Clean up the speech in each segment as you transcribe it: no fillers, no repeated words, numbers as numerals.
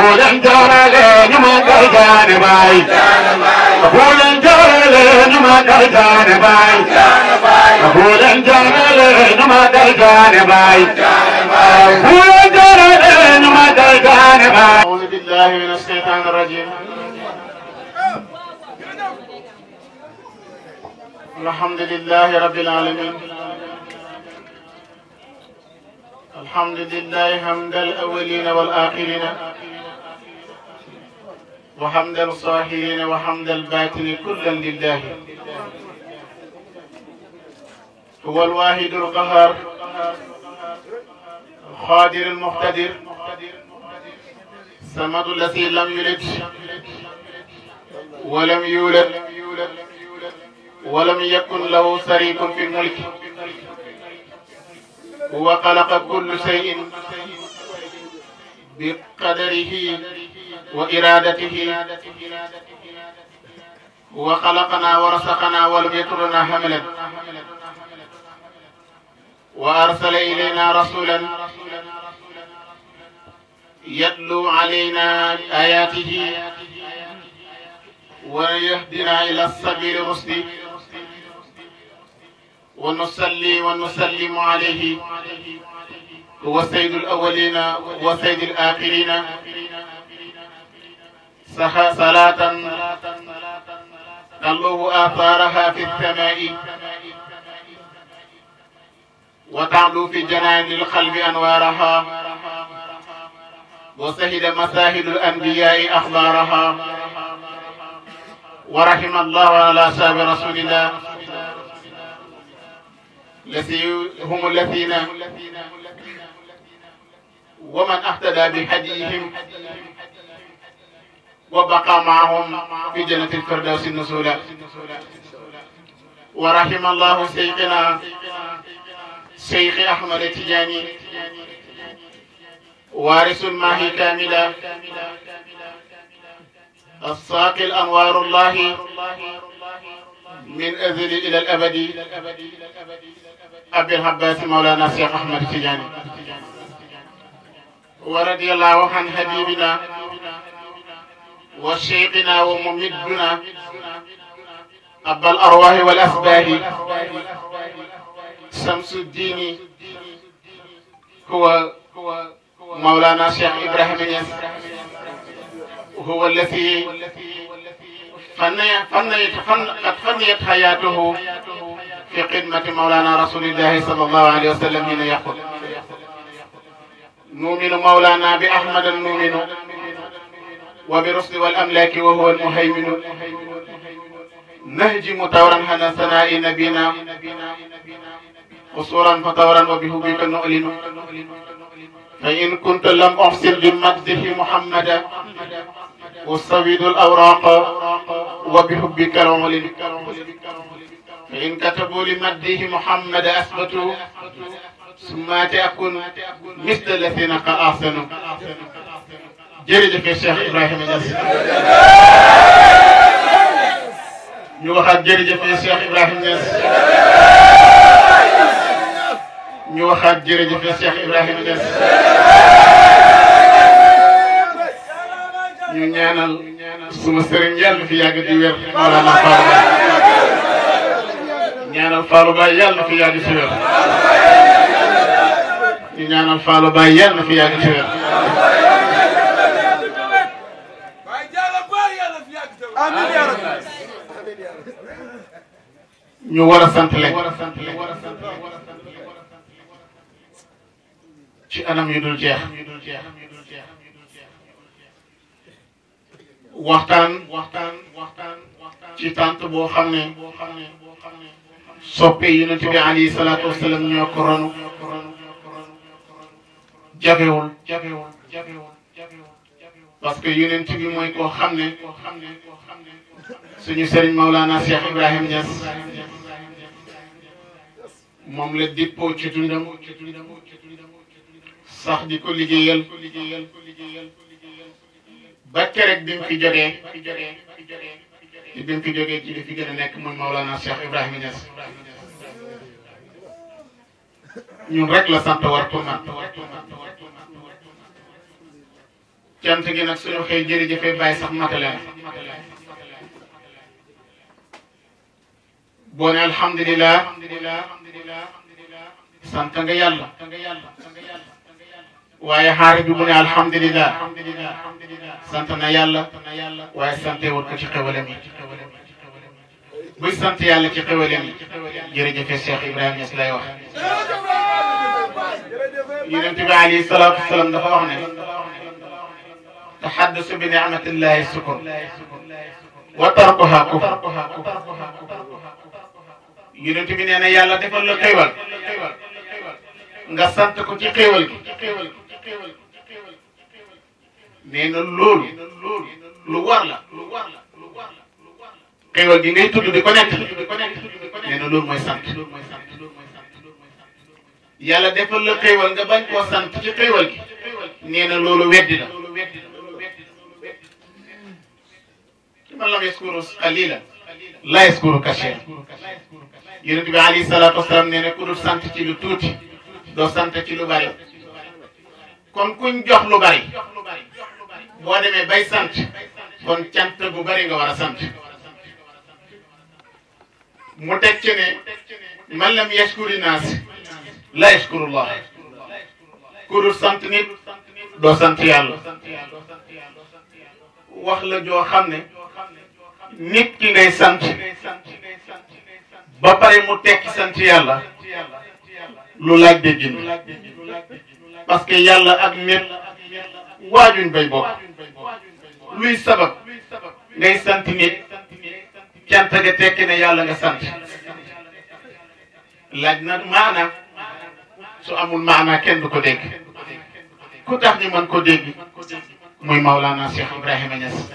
bulan jarale ni magal jane bai bulan jarale ni magal jane bai bulan jarale ni magal jane bai bulan jarale ni magal jane bai أعوذ بالله من الشيطان الرجيم الحمد لله رب العالمين الحمد لله حمد الأولين والآخرين وحمد الصاهرين وحمد الباطن كلا لله هو الواحد القهار القادر المقتدر الصمد الذي لم يلد ولم يولد ولم يكن له شريك في الملك هو خلق كل شيء بقدره وإرادته هو خلقنا ورزقنا ولم يترنا حملا وأرسل إلينا رسولا يتلو علينا آياته ويهدنا إلى السبيل الرشد ونصلي ونسلم عليه هو سيد الأولين وسيد الآخرين صلاة تلوه آثارها في السماء وتعلو في جنان القلب أنوارها وسهد مساهد الأنبياء أخبارها ورحم الله على أصحاب رسول الله هم الذين ومن اهتدى بهديهم وبقى معهم في جنة الفردوس النزول ورحم الله شيخنا شيخ أحمد التجاني وارث الماهي كاملا الساقي الأنوار الله من أزل إلى الأبد أبي العباس مولانا الشيخ أحمد التجاني ورضي الله عن حبيبنا وشيخنا وممدنا أبا الأرواح والأسباه شمس الدين هو مولانا الشيخ إبراهيم ياس هو الذي قد فنيت حياته في خدمة مولانا رسول الله صلى الله عليه وسلم حين يقول نؤمن مولانا بأحمد نؤمن وبرسل والأملاك وهو المهيمن نهجم طورا هنا ثناء نبينا قصورا فطورا وبهبك نؤلن فإن كنت لم أحسن بمجده محمدا والصويد الأوراق وبحبك العلن فإن كتبوا لمجده محمد أثبتوا ثم أكن مثل الذين أحسنوا جرجف الشيخ إبراهيم ياس نوخات جرجف الشيخ إبراهيم ياس نوخات جرجف الشيخ إبراهيم ياس ñu ñaanal suma sëriñ yàlla fi yàgg di wér Mawlana Fallou Baye ñaanal Fallou Baye yàlla fi yàgg ci wér ñu ñaanal Fallou Baye yàlla fi yàgg ci wér ñu war a sant leen ci anam yu dul jeex waxtaan ci tànt boo xam ne soppe yonent bi alayhi salaatu wasalaam ñoo ko ronu jafewul parce que yonent bi mooy koo xam ne suñu sëriñ Maulana Cheikh Ibrahim Niass moom la dippoo ci dundam sax di ko liggéeyal ba keroog bi mu fi jógee bi mu fi jógee ci li fi gën a nekk mooy Maulana Cheikh Ibrahim Niass ñun rek la sant war ko man cant gi nag suñu xëy jërëjëfee bàyyi sax matale na boo ne alhamdulilah sant nga yàlla waaye xaari bi bu ne alhamdulilah sant na yàlla waaye sante wut ko ci xewalem yi buy sant yàlla ci xewalem yi jërëjëfee Cheikh Ibrahima Niass lay wax yonent bi alayhi salaatu wasalaam dafa wax ne taxaddusu bi ni'matillahi sukur wa tarkuha kufr yonent bi nee na yàlla defal la xéewal nga sant ko ci xéewal gi nee na loolu lu war la xéewal gi ngay tudd di ko nekk nee na loolu mooy sant yàlla defal la xéewal nga bañ koo sant ci xéewal gi nee na loolu weddi la man lam yaskuru qalila la yaskuru kasiira yonent bi alayhi salaatu wasalaam nee na ku dul sant ci lu tuuti doo sant ci lu bari kon kuñ jox lu bari boo demee bay sant kon cant bu bari nga war a sant mu teg ci ne man lam yashkuri naas la yashkurullah ku dul sant nit doo sant yàlla wax la joo xam ne nit ki ngay sant ba pare mu tekki sant yàlla lu laaj déggin parce que yàlla ak nit waajuñ bay bokk luy sabab ngay sant nit cant ga tekki ne yàlla nga sant laaj na maana su amul maana kenn du ko dégg ku tax ñu mën ko dégg muy Maulana Cheikh Ibrahima Niass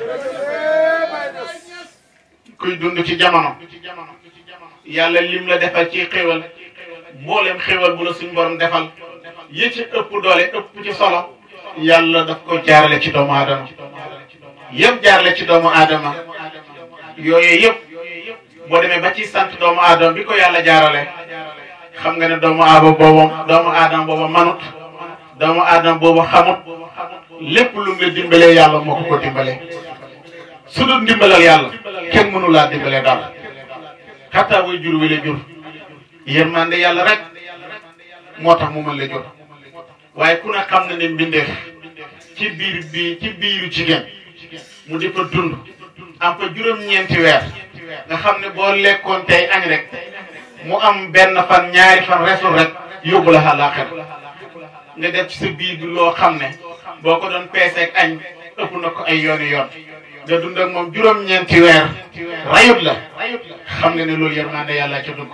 kuy dund ci jamono yàlla lim la defal ci xéwal mboolem xéwal bu la suñu borom defal yi ci ëpp doole ëpp ci solo yàlla daf ko jaarale ci doomu aadama yëpp jaarale ci doomu aadama yooyu yëpp boo demee ba ci sant doomu aadama bi ko yàlla jaarale xam nga ne doomu aadama boobu manut doomu aadama boobu xamut lépp lu mu la dimbalee yàlla moo ko dimbalee su dul ndimbalal yàlla kenn mënu laa dimbalee dara xataa way jur wi la jur yërmande yàlla rek moo tax mu mën la jur waaye ku ne xam na ne mbindeef ci biiru jigéen mu di fa dund am fa juróom-ñeenti weer nga xam ne boo lekkoon tey añ rek mu am benn fan ñaari fan resul rek yóbbu la àllaaxira nga def ci sa biir bi loo xam ne boo ko doon peeseeg añ ëpp na ko ay yooni yoon nga dund ak moom juróom-ñeenti weer rayut la xam nga ne loolu yërmande yàlla ca dugg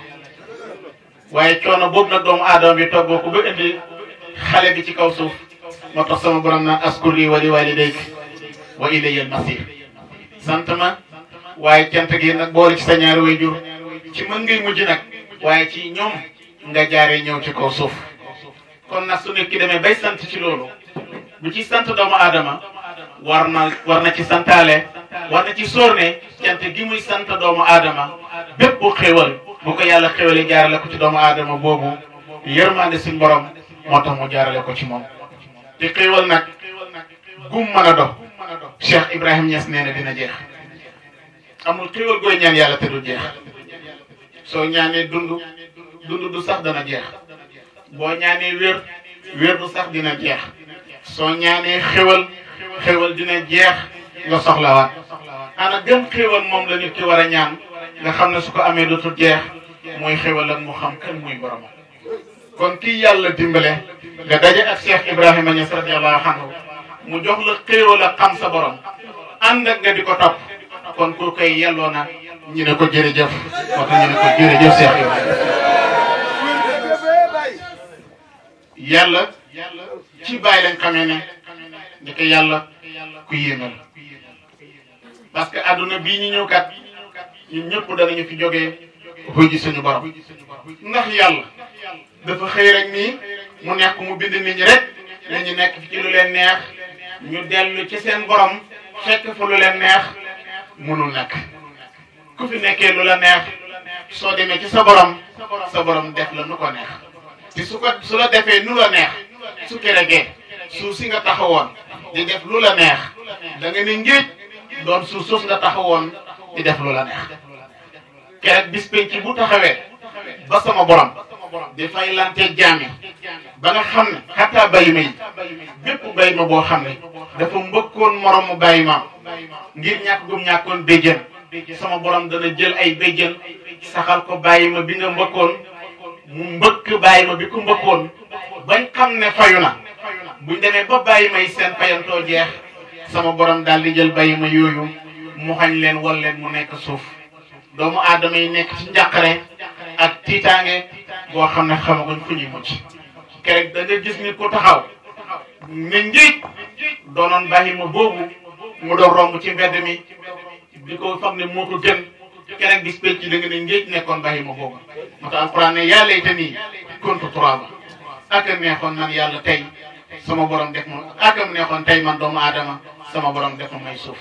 waaye coono boobu nag doomu aadama bi toggoo ko ba indi xale bi ci kaw suuf moo tax sama borom naan askur li wa li walidayk wa ilayya al-masir sant ma waaye cant gi nag boole ci sa ñaari waajur ci mën ngay mujj nag waaye ci ñoom nga jaaree ñëw ci kaw suuf kon nag su nit ki demee bay sant ci loolu bu ci sant doomu aadama war na ci santaale war na ci sóor ne cant gi muy sant doomu aadama bépp xéwal bu ko yàlla xéwale jaarale ko ci doomu aadama boobu yërmande suñ borom moo tax mu jaarale ko ci moom te xéwal nag gum mën a dox Cheikh Ibrahima Niass nee na dina jeex amul xéwal gooy ñaan yàlla te du jeex soo ñaanee dund du sax dana jeex boo ñaanee wér du sax dina jeex soo ñaanee xéwal dina jeex nga soxlawaat ana gën xéwal moom la nit ki war a ñaan nga xam ne su ko amee dootul jeex mooy xéwal ak mu xam kan muy borom kon kii yàlla dimbale nga daje ak Cheikh Ibrahima Niass radiyallahu anhu mu jox la xéwal ak xam sa borom ànd ak nga di ko topp kon ku koy yelloo na ñu ne ko jërëjëf moo tax ñu ne ko jërëjëf Cheikh Ibrahima yàlla ci bàyyi lañ xamee ne ni ko yàlla ku yéemal parce que adduna bii ñu ñëw kat ñun ñëpp danañu fi jógee xuy ji suñu borom ndax yàlla dafa xëy rek nii mu nekk mu bind nit ñi rek nañu nekk fi ci lu leen neex ñu dellu ci seen borom fekk fa lu leen neex mënul nekk ku fi nekkee lu la neex soo demee ci sa borom def la nu ko neex te su la defee nu la neex su keregee suuf si nga taxawoon di def lu la neex da nga ne ngéej doon suuf suuf nga taxawoon di def lu la neex keroog bis penc bu taxawee ba sama borom di fay lante jaam yi ba nga xam ne xataa bay ma yi bépp bay ma boo xam ne dafa mbëkkoon moromu bay ma ngir ñàkk gum ñàkkoon béjjën sama borom dana jël ay béjjën saxal ko bàyyi ma bi nga mbëkkoon mu mbëkk bàyyi ma bi ko mbëkkoon bañ xam ne fayu na buñ demee ba bàyyi may seen fayantoo jeex sama borom daal di jël bàyyi ma yooyu mu xañ leen wal leen mu nekk suuf doomu aadama yi nekk ci njàqare ak tiitaange boo xam ne xamaguñ fu ñuy mucc keroog da nga gis nit ku taxaw ne njiit doonoon bàyyi ma boobu mu doon romb ci mbedd mi di ko fam ne moo ko gën keroog gis penc da nga ne njiit nekkoon bàyyi ma boobu moo tax alquran ne yaa laytanii kuntu turaaba ak a neexoon man yàlla tey sama borom def ma ak a neexoon tey man doomu aadama sama borom def ma may suuf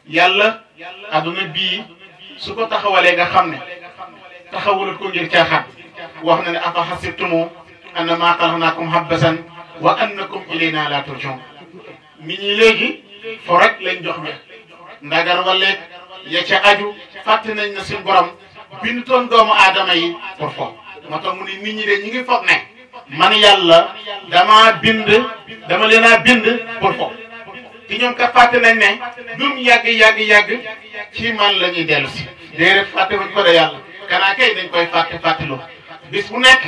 yàlla adduna bii su ko taxawalee nga xam ne taxawalut ko ngir caaxaan wax na ne afa xasibtumu annamaa xalaqnaakum abbasan wa annakum ilaynaa laa turjaun nit ñi léegi fo rek lañ jox bi ndagar waleeg ya ca aju fàtte nañ na suñ borom bindutoon doomu aadama yi pour fo moo tax mu ne nit ñi de ñi ngi foog ne man yàlla dama leen a bind pour fo te ñoom kat fàtte nañ ne dum yàgg ci man la ñuy dellu si déedéet fàtte wuñ ko de yàlla kanaa kay dañ koy fàtteloo bis bu nekk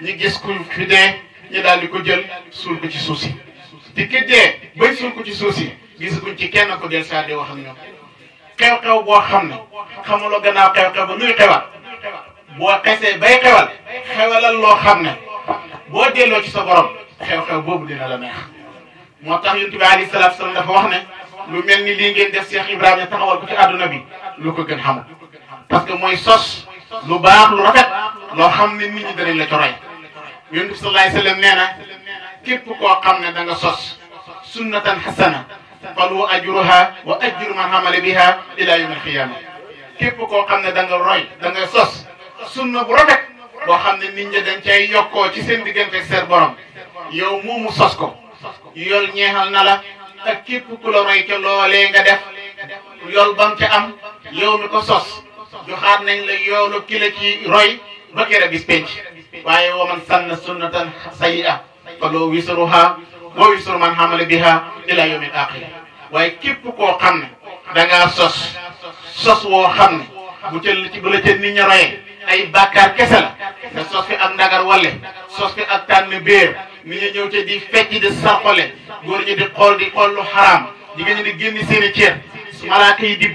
ñu gis ku fi dee ñu daal di ko jël suul ko ci suuf si te ki dee bay suul ko ci suuf si gisaguñ ci kenn ko del saa di wax ak ñoom xew-xew boo xam ne xamuloo gannaaw xew-xew ba nuy xewal boo xesee bay xewalal loo xam ne boo delloo ci sa borom xew-xew boobu dina la neex moo tax yonent bi alayhi salaatu salaam dafa wax ne lu mel ni lii ngeen def Cheikh Ibrahima taxawal ko ci àdduna bi lu ko gën xamul parce que mooy sos lu baax lu rafet loo xam ne nit ñi danañ la coroy yonent bi sallallahu alayhi wasallam nee na képp koo xam ne da nga sos sunnatan hasana falahu ajruha wa ajru man amala biha ila yawm alqiyama képp koo xam ne da nga roy da nga sos sunna bu rafet boo xam ne nit ñi dañ cay yokkoo ci seen diggante ak seen borom yow moomu sos ko yool ñeexal na la ak képp ku la roy ca loolee nga def yool bam ca am yow mi ko sos joxaat nañ la yoolu ki la ci roy ba kere bis penc waaye wa man sanna sunnatan sayyi'a falahu wisruha wa wisru man hamala biha ila yawmil aaxir waaye képp koo xam ne da ngaa sos woo xam ne bu la ca nit ña royee ay bàkkaar kese la nga sos fi ak ndagar wale sos fi ak tànn béer nit ñi ñëw ca di fecc di sarxole góor ñi di xool lu xaraam jigéen ñi di génn seen i ceer malaaka yi di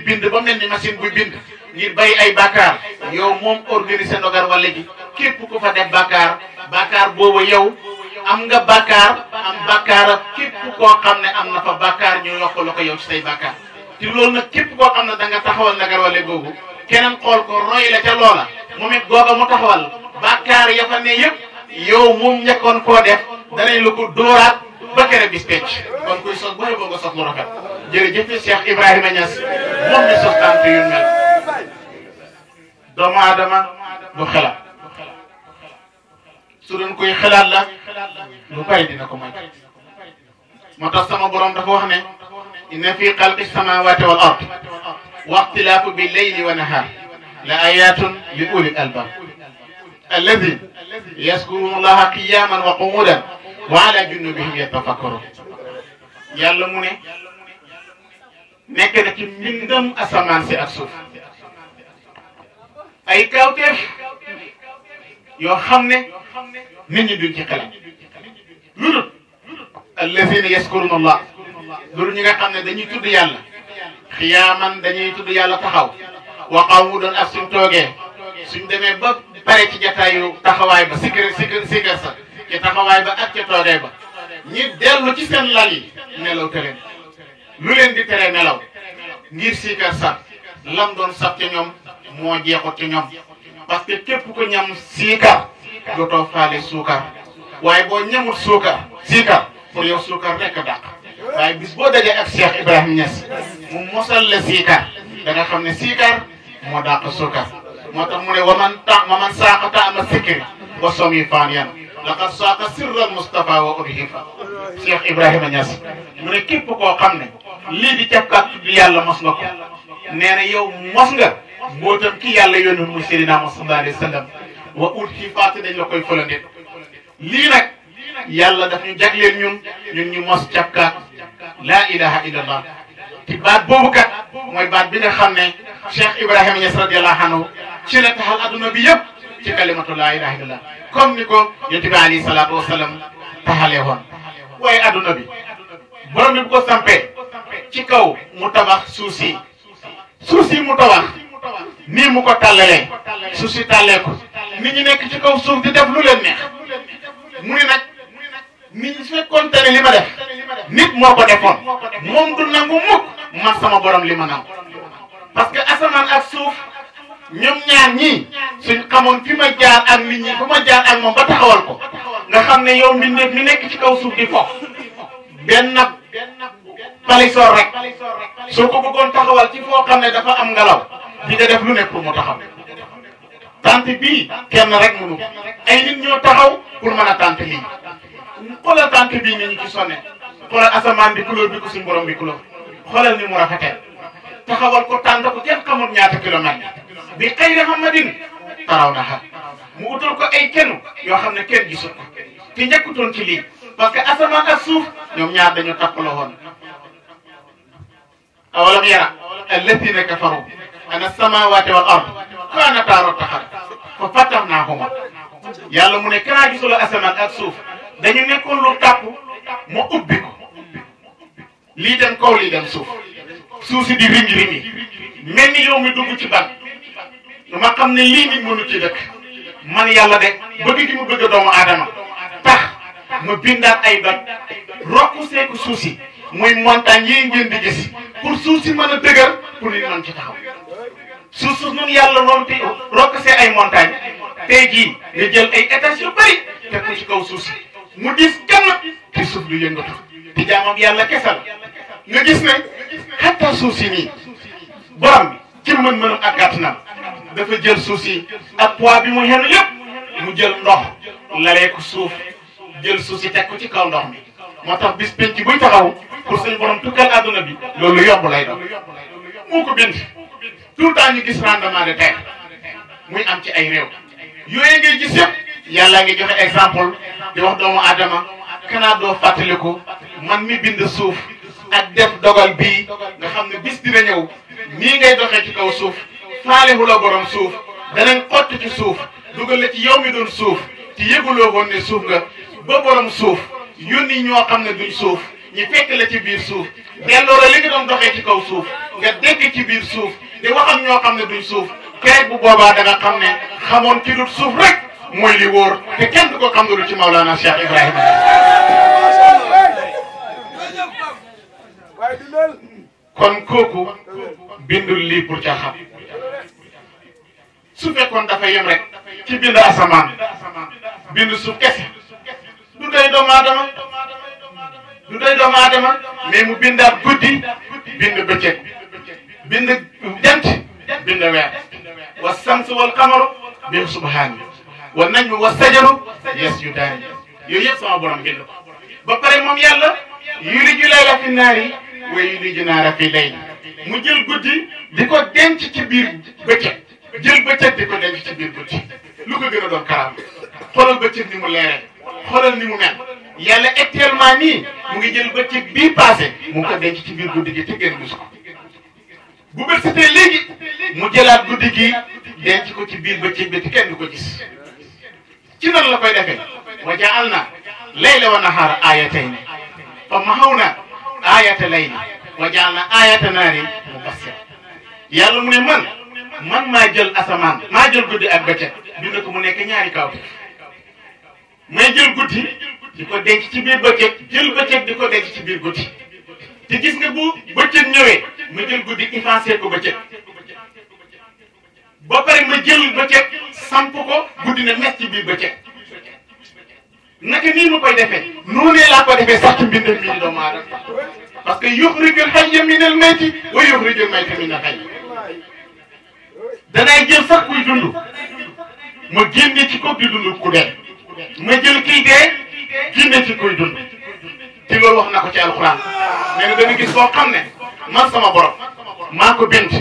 bind ba mel ni machine buy bind ngir bay ay bàkkaar yow moom organiser ndogar wale gi képp ku fa def bàkkaar boobu yow am nga bàkkaar am bàkkaar ak képp koo xam ne am na fa bàkkaar ñu yokk la ko yow ci say bàkkaar te loolu nag képp koo xam ne da nga taxawal ndogar wale googu keneen xool ko roy la ca loola moom it googa mu taxawal bàkkaar ya fa ne yëpp yow moom ñekkoon koo def danañ la ko dóoraat ba kere bis pecc kon kuy sos bu nga sos lu rafet jërëjëf Cheikh Ibrahima Niass moom mi sos tànt yu mel doomu aadama du xelaat su doon koy xelaat la lu bari dina ko may moo tax sama borom dafa wax ne inna fi xalqi samawati wal ard wa ixtilaafu bi leyli wa nahar la ayatun li ulil albab alladina yaskuruna allaha qiyaman wa qu'udan wa ala junubihim yatafakkarun yàlla mu ne nekk na ci mbindam asamaan si ak suuf ay kawteef yoo xam ne nit ñi duñ ci xelam lu dul alladina yaskuruna allah loolu ñi nga xam ne dañuy tudd yàlla xiyaaman dañuy tudd yàlla taxaw wa qu'udan ak suñ toogee suñ demee ba pare ci jataayu taxawaay ba sikar sa ci taxawaay ba ak ca toogee ba ñi dellu ci seen lal yi nelaw te leen lu leen di tere nelaw ngir sikar sa lam doon sab ca ñoom moo jeexut ci ñoom parce que képp ku ñam siikar dootoo faale suukar waaye boo ñamut siikar pour yow suukar rekk dàq waaye bis boo dajee ak Cheikh Ibrahima Niass mu mosal la siikar da nga xam ne siikar moo dàq suukar moo tax mu ne waman saaqa taama sikri wa somi faan yan laqad saaqa sirral Mustafa wa urhifa Cheikh Ibrahima Niass mu ne képp koo xam ne lii di cafkaat di yàlla mos nga ko nee na yow mos nga mbootam ki yàlla yónni muy Seydina Muhammad sallallahu alayhi wa sallam wa urhifa dañ la koy fëlande lii nag yàlla daf ñu jagleel ñun ñu mos cafkaat laa ilaha illallah ci baat boobu kat mooy baat bi nga xam ne Cheikh Ibrahima Niass radiyallahu anhu ci la taxal adduna bi yëpp ci kalimatu laa ilaha illallah comme ni ko yonent bi alayhi salaatu wasalaam taxalee woon waaye adduna bi borom bi bu ko sampee ci kaw mu tabax suuf si mu tabax nii mu ko tàllalee suuf si tàllee ko nit ñi nekk ci kaw suuf di def lu leen neex mu ni nag nit ñi fekkoon te ne li ma def nit moo ko defoon moom du nangu mukk man sama borom li ma nangu parce que asamaan ak suuf ñoom ñaar ñii suñ xamoon fi ma jaar ak nit ñi fi ma jaar ak moom ba taxawal ko nga xam ne yow mi nekk ci kaw suuf di fo benn palisor rek soo ko bëggoon taxawal ci foo xam ne dafa am ngelaw di nga def lu nekk pour mu taxaw tant bii kenn rek mënu ay nit ñoo taxaw pour mën a tant lii xoolal tant bii ni ñu ci sonne xoolal asamaan bi couleur bi ko suñu borom bi couleur xoolal ni mu rafetee taxawal ko tànn ko kenn xamul ñaata kilomètre bi xëy na Muhammadin taraw na xam mu utal ko ay kenn yoo xam ne kenn gisul ko te njëkkutoon ci lii parce que asamaan ak suuf ñoom ñaar dañu tappaloo woon awalam yara alladina kafaru ana samawati wal ard kaanataa ratqan fa fatahnaahuma yàlla mu ne kanaa gisuloo asamaan ak suuf dañu nekkoon lu tàpp mu ubbi ko lii dem kaw lii dem suuf si di ringi mel ni yow mi dugg ci ban ma xam ne lii nit mënu ci dëkk man yàlla de bëgg gi mu bëgg doomu aadama tax ma bindaat ay doj rokku seeku suuf si muy montagne yi ngeen di gis pour suuf si mën a dëgër pour nit mën ci taxaw suuf noonu yàlla loolu te rokk see ay montagne tey jii nga jël ay étages yu bëri teg ko ci kaw suuf si mu gis kenn ci suuf lu yëngatu te jaamam yàlla kesal nga gis ne xatta suuf si nii borom bi ci mën-mënam ak gàttanam dafa jël suuf si ak poids bi mu xenu yëpp mu jël ndox lalee ko suuf jël suuf si teg ko ci kaw ndox mi moo tax bis penc buy taxaw pour suñu borom tukkal àdduna bi loolu yomb lay doon moo ko bind tout le temps ñu gis rendement de terre muy am ci ay réew yooyu ngay gis yëpp yàlla ngi joxe exemple di wax doomu aadama kanaa doo fàttaliku man mi bind suuf ak def dogal bii nga xam ne bis dina ñëw nii ngay doxee ci kaw suuf faalehu la borom suuf danañ xott ci suuf dugal la ci yow mi doon suuf ci yëguloo woon ne suuf nga ba borom suuf yónni ñoo xam ne duñ suuf ñu fekk la ci biir suuf delloo la li nga doon doxee ci kaw suuf nga dégg ci biir suuf di wax ak ñoo xam ne duñ suuf keroog bu boobaa da nga xam ne xamoon ci dut suuf rek mooy li wóor te kenn du ko xam lu ci Maulana Cheikh Ibrahima. kon kooku bindul lii pour caaxaan su fekkoon dafa yem rek ci bind asamaan bind suuf kese du doy doomu aadama mais mu bindaat guddi bind bëccëg bind jant bind weer wa sams wal qamaru bi subhaani wa najmu wa sajaru yasjudaani yooyu yëpp sama borom bind ko ba pare moom yàlla yuliju layla fi naari wa yuliju naara fi layli mu jël guddi di ko denc ci biir bëccëg jël bëccëg di ko denc ci biir guddi lu ko gën a doon karam xoolal bëccëg ni mu leeree xoolal ni mu mel yàlla actuellement nii mu ngi jël bëccëg bii passé mu ngi ko denc ci biir guddi gi te kenn gis ko bu bët setee léegi mu jëlaat guddi gi denc ko ci biir bëccëg bi te kenn du ko gis ci nan la koy defee wa ja'alna layla wa nahaara aayatayni fa mahawna aayata layli wa ja'alna aayata naari mubassira yàlla mu ne man maa jël asamaan maa jël guddi ak bëccëg bind ko mu nekk ñaari kawteef may jël guddi di ko denc ci biir bëccëg jël bëccëg di ko denc ci biir guddi te gis nga bu bëccëg ñëwee ma jël guddi effacé ko bëccëg ba pare ma jël bëccëg samp ko guddi na mes ci biir bëccëg naka nii ma koy defee noonee laa ko defee sax ci mbindam mii di doomu aadama parce que yuxrijul hayya minal mayti wa yuxrijul mayta minal hayy danay jël sax kuy dund ma génne ci ko di dund ku dee ma jël kii dee génne ci koy dund te loolu wax na ko ci alxuraan nee na dana gis koo xam ne man sama borom maa ko bind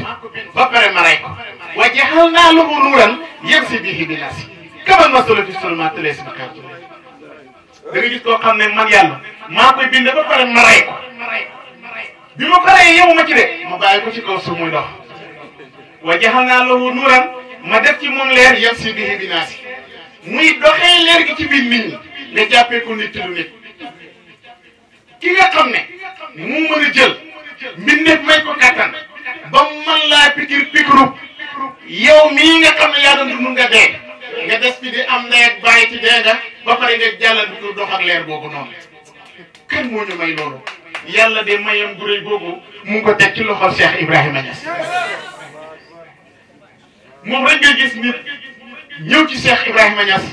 ba pare ma rey ko wa jaxalnaa lahu nuuran yamshi bihi binnaasi kamal masalu fi zulumaati laysa bi xaarij da nga gis koo xam ne man yàlla maa koy bind ba pare ma rey ko bi ma ko reyee yow ma ci de ma bàyyi ko ci kaw suuf muy dox wa jaxalnaa lahu nuuran ma def ci moom leer yamshi bihi binnaasi muy doxee leer gi ci biir nit ñi nga jàppee ko nit lu nit ki nga xam ne mu mën a jël mbindeef may ko kattan ba man laa pikir pikiru yow mii nga xam ne yaa doon dund nga dee nga des fi di am ndey ak bàyyi ci dee nga ba pare nga jàllal bi ko dox ak leer boobu noonu kan moo ñu may loolu yàlla de mayam gu rëy boobu mu ngi ko teg ci loxol Cheikh Ibrahima Niass moom rek nga gis nit ñëw ci Cheikh Ibrahima Niass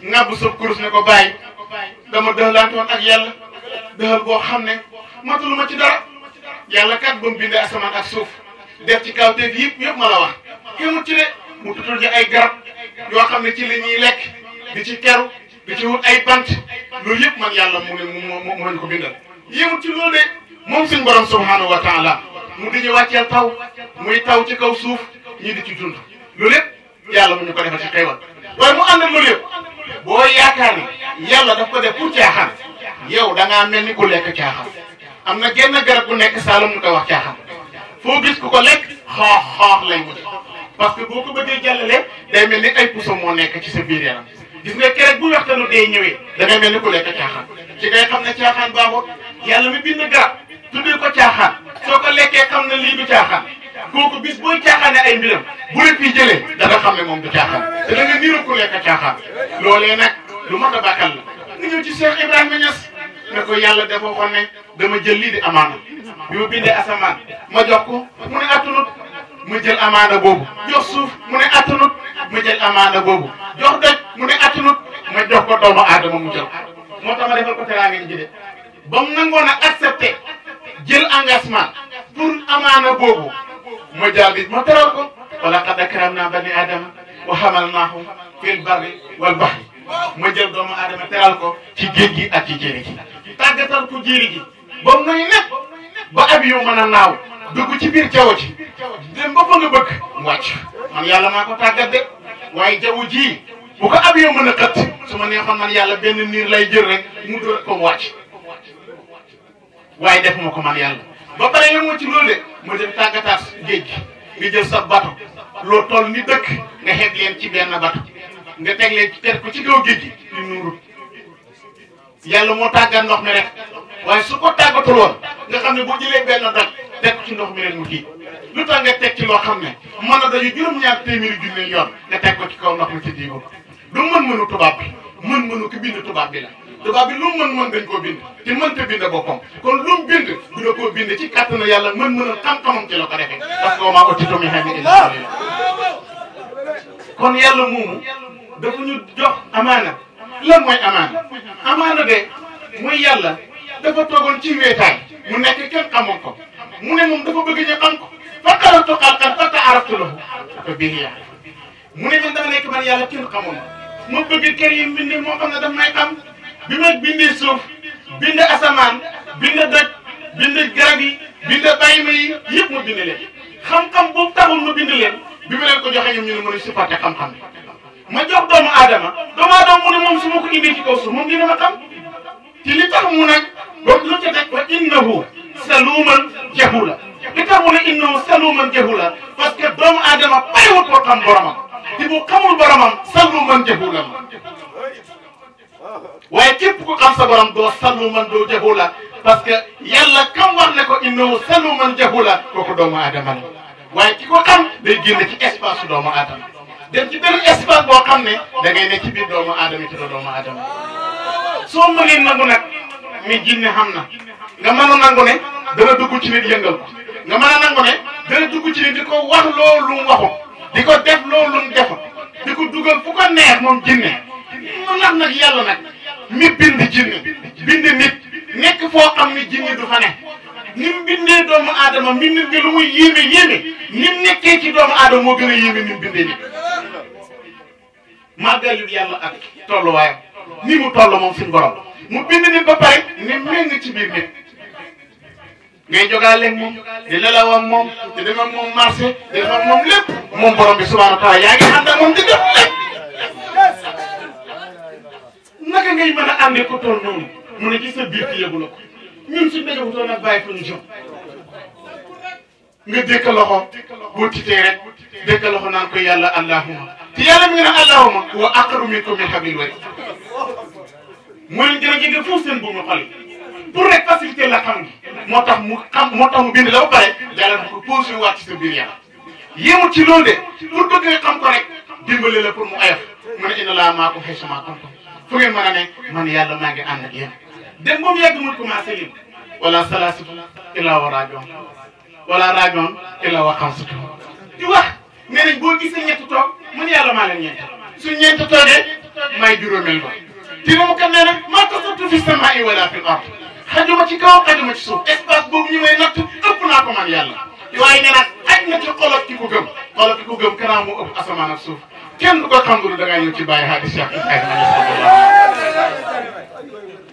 ngàbbu sa kurus ne ko bàyyi dama dëxlantoon ak yàlla dëxal boo xam ne matulu ma ci dara yàlla kat ba mu bindee asamaan ak suuf def ci kawteef yëpp ma la wax kémut ci de mu tutul ñu ay garab yoo xam ne ci la ñuy lekk di ci keru di ci wut ay bant loolu yëpp man yàlla mu ne mu lañ ko bindal yéemut ci loolu de moom suñ borom subhanahu wa taala mu di ñu wàcceel taw muy taw ci kaw suuf ñi di ci dund loolu yëpp yàlla mu ñu ko defal ci xéewal waaye mu ànd ak loolu yëpp boo yaakaar ni yàlla daf ko def pour caaxaan yow da ngaa mel ni ku lekk caaxaan am na genn garab bu nekk Saalum ñu koy wax caaxaan foo gis ku ko lekk xoox lay mujj parce que boo ko bëggee jàllale day mel ni ay puso moo nekk ci sa biir yaram gis nga keroog bu waxtaanu dee ñëwee da ngay mel ni ku lekk caaxaan ci ngay xam ne caaxaan baaxul yàlla mi bind garab tuddee ko caaxaan soo ko lekkee xam ne lii du caaxaan kooku bis booy caaxaane ay mbiram bu la fii jëlee da nga xam ne moom du caaxaan te da nga niiru ku lekk caaxaan loolee nag lu mat a bàkkal la nga ñëw ci Cheikh Ibrahima Niass ne ko yàlla dafa waxoon ne dama jël lii di amaana bi ma bindee asamaan ma jox ko mu ne attanut ma jël amaana boobu jox suuf mu ne attanut ma jël amaana boobu jox doj mu ne attanut ma jox ko doomu aadama mu jël moo tax ma defal ko teraanga ji de ba mu nangoon a accepté jël engagement pour amaana boobu ma jaal bi ma teral ko wala qad karamna bani adama wa hamalnahum fil barri wal bahri ma jël doomu aadama teral ko ci géej gi ak ci jéeri gi tàggatal ko jéeri gi ba mu noy nekk ba avion mën a naaw dugg ci biir jaww ji dem ba fa nga bëgg mu wàcc man yàlla maa ko tàggat de waaye jaww ji bu ko avion mën a xët su ma neexoon man yàlla benn niir lay jël rek mu dóor ko mu wàcc waaye defuma ko man yàlla ba pare yow moo ci loolu de ma dem tàggataat géej gi nga jël sa bato loo toll ni dëkk nga xeeb leen ci benn bato nga teg leen teg ko ci kaw géej gi di nuuru yàlla moo tàggat ndox mi rek waaye su ko tàggatul woon nga xam ne boo jëlee benn doj teg ko ci ndox mi rek mu kii lu tax nga teg ci loo xam ne mën na dañu juróom-ñaar téeméeri junne yoon nga teg ko ci kaw ndox mi ci diigo du mën-mënu tubaab bi mën-mënu ki bind tubaab bi la tubaab bi lu mu mën dañ koo bind te mënta bind boppam kon lu mu bind du la koo bind ci kàttanu yàlla mën-mënal xam-xamam ci la ko defee parce que maa otito mi xam ne illa kon yàlla moomu dafa ñu jox amaana lan mooy amaana amaana de mooy yàlla dafa toogoon ci weetaay mu nekk kenn xamoon ko mu ne moom dafa bëgg ñu xam ko fa xaratu xalqan fa taaraftu lahu fa bihi mu ne man dama nekk man yàlla kenn xamoon ma bëgg kër yi mbindee moo xam ne daf may xam bi ma bindee suuf bind asamaan bind doj bind garab yi bind bàyyi ma yi yëpp ma bind leen xam-xam boobu taxul ma bind leen bi ma leen ko joxee ñoom ñu ne mën a supporté xam-xam ma jox doomu aadama mu ne moom su ma ko indee ci kaw suuf moom dina ma xam te li tax mu nag boobu lu ca teg wa innahu saluman jahula li tax mu ne innahu saluman jahula parce que doomu aadama bàyyiwut ko xam boromam te bu xamul boromam saluman jahula ma waaye képp ku xam sa borom doo saluman doo jahula parce que yàlla kam wax ne ko innahu saluman jahula kooku doomu aadama la waaye ki ko xam day génn ci espace su doomu aadama dem ci benn espace boo xam ne da ngay ne ci biir doomu aadama ci doomu aadama soo mënee nangu nag mi jinne xam na nga mën a nangu ne dana dugg ci nit yëngal ko nga mën a nangu ne dana dugg ci nit di ko wax loolu mu waxut di ko def loolu mu defut di ko dugal fu ko neex moom jinne mu nax nag yàlla nag mi bind jinne bind nit nekk foo xam ne jinne du fa ne ni mu bindee doomu aadama mbind bi lu muy yéeme ni mu nekkee ci doomu aadama moo gën a yéeme ni mu bindee nit màggalu yàlla ak tolluwaayam ni mu toll moom suñu borom mu bind nit ba pare ne méng ci biir nit ngay jogaale ak moom di nelaw ak moom di dem ak moom marché di def ak moom lépp moom borom bi subhanahu wa taala yaa ngi ànd ak moom di def lépp naka ngay mën a àndee ko toll noonu mu ne ci sa biir ki yëgu la ko ñun suñ dajewutoon ak bàyyi fa ñu jëm nga dékk loxo boo titee rek dékk loxo naan ko yàlla allahuma te yàlla mi ngi ne allahuma wa aqrabu minkum min hablil warid moo leen gën a jege foofu seen buumu xol pour rek faciliter la xam gi moo tax mu bind la ba pare yàlla dafa ko posé waat ci sa biir yaram yéemut ci loolu de pour bëgg nga xam ko rek dimbale la pour mu oyof mu ne inna laa maakum haysumaa kuntum fu ngeen mën a ne man yàlla maa ngi ànd ak yéen dem moom yàgg muy commencé lim wala salaasatu illa wa raabi'uhum wala raabi'uhum illa wa xamsatuhum di wax nee nañ boo gisee ñett toog man yàlla maa leen ñeent suñ ñeent toogee may juróomeel ba te mu kat nee na maa tasattu fi samaa'i wala fil ard xajuma ci kaw xajuma ci suuf espace boobu ñu may natt ëpp naa ko man yàlla waaye nee na aj na ci xolot ki ko gëm xolot ki ko gëm kanam moo ëpp asamaan ak suuf kenn du ko xam nga da ngaa ñëw ci bàyyi haadi Cheikh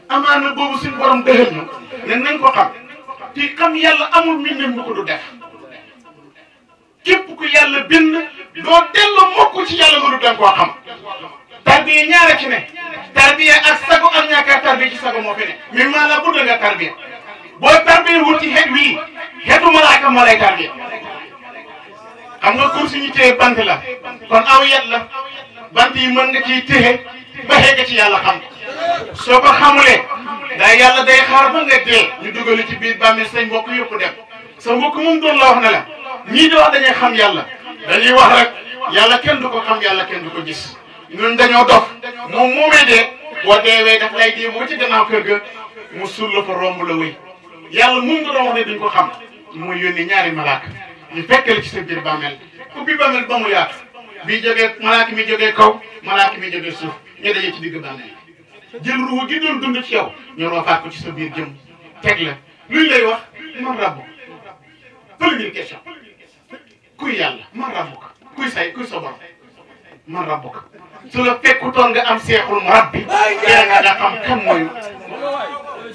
amaana boobu suñu borom dëgër ñu ne nañ ko xam te xam yàlla amul mbindam bu ko du def képp ku yàlla bind doo dellu mokk ci yàlla nga du danga koo xam tarbiya ñaara ci ne tarbiya ak sago ak ñàkk tarbiya ci sago moo fi ne mais maa la budda nga tarbiya boo tarbiya wut ci xeet wii xeetu malaaka moo lay tarbiya xam nga course ñu téye bant la kon aw yet la bant yi mën nga ciy téye ba xeeg ci yàlla xam soo ko xamulee daa yàlla day xaar ba nga dee ñu dugali ci biir bàmmeel say mbokk yëpp dem sa mbokk moom doon la wax ne la ñii di wax dañuy xam yàlla dañuy wax rek yàlla kenn du ko xam yàlla kenn du ko gis ñun dañoo dof moom moomee dee boo deewee daf lay dee moo ci gannaaw kër ga mu suul la fa romb la wéy yàlla moom nga doon wax ne duñ ko xam mooy yónni ñaari malaaka ñu fekkale ci sa biir bàmmeel ubbi bàmmeel ba mu yaatu bii jógee malaaka mi jógee kaw malaaka mi jógee suuf ñu dajee ci digg bàmmeel jël ruuhu gi doon dund ci yow ñu roofaat ko ci sa biir jëm teg la luñ lay wax man rabbu première question kuy yàlla man rabbu ko kuy sa borom man rabbu ko su la fekkutoon nga am seexul mu rabbi yaa nga da xam kan mooy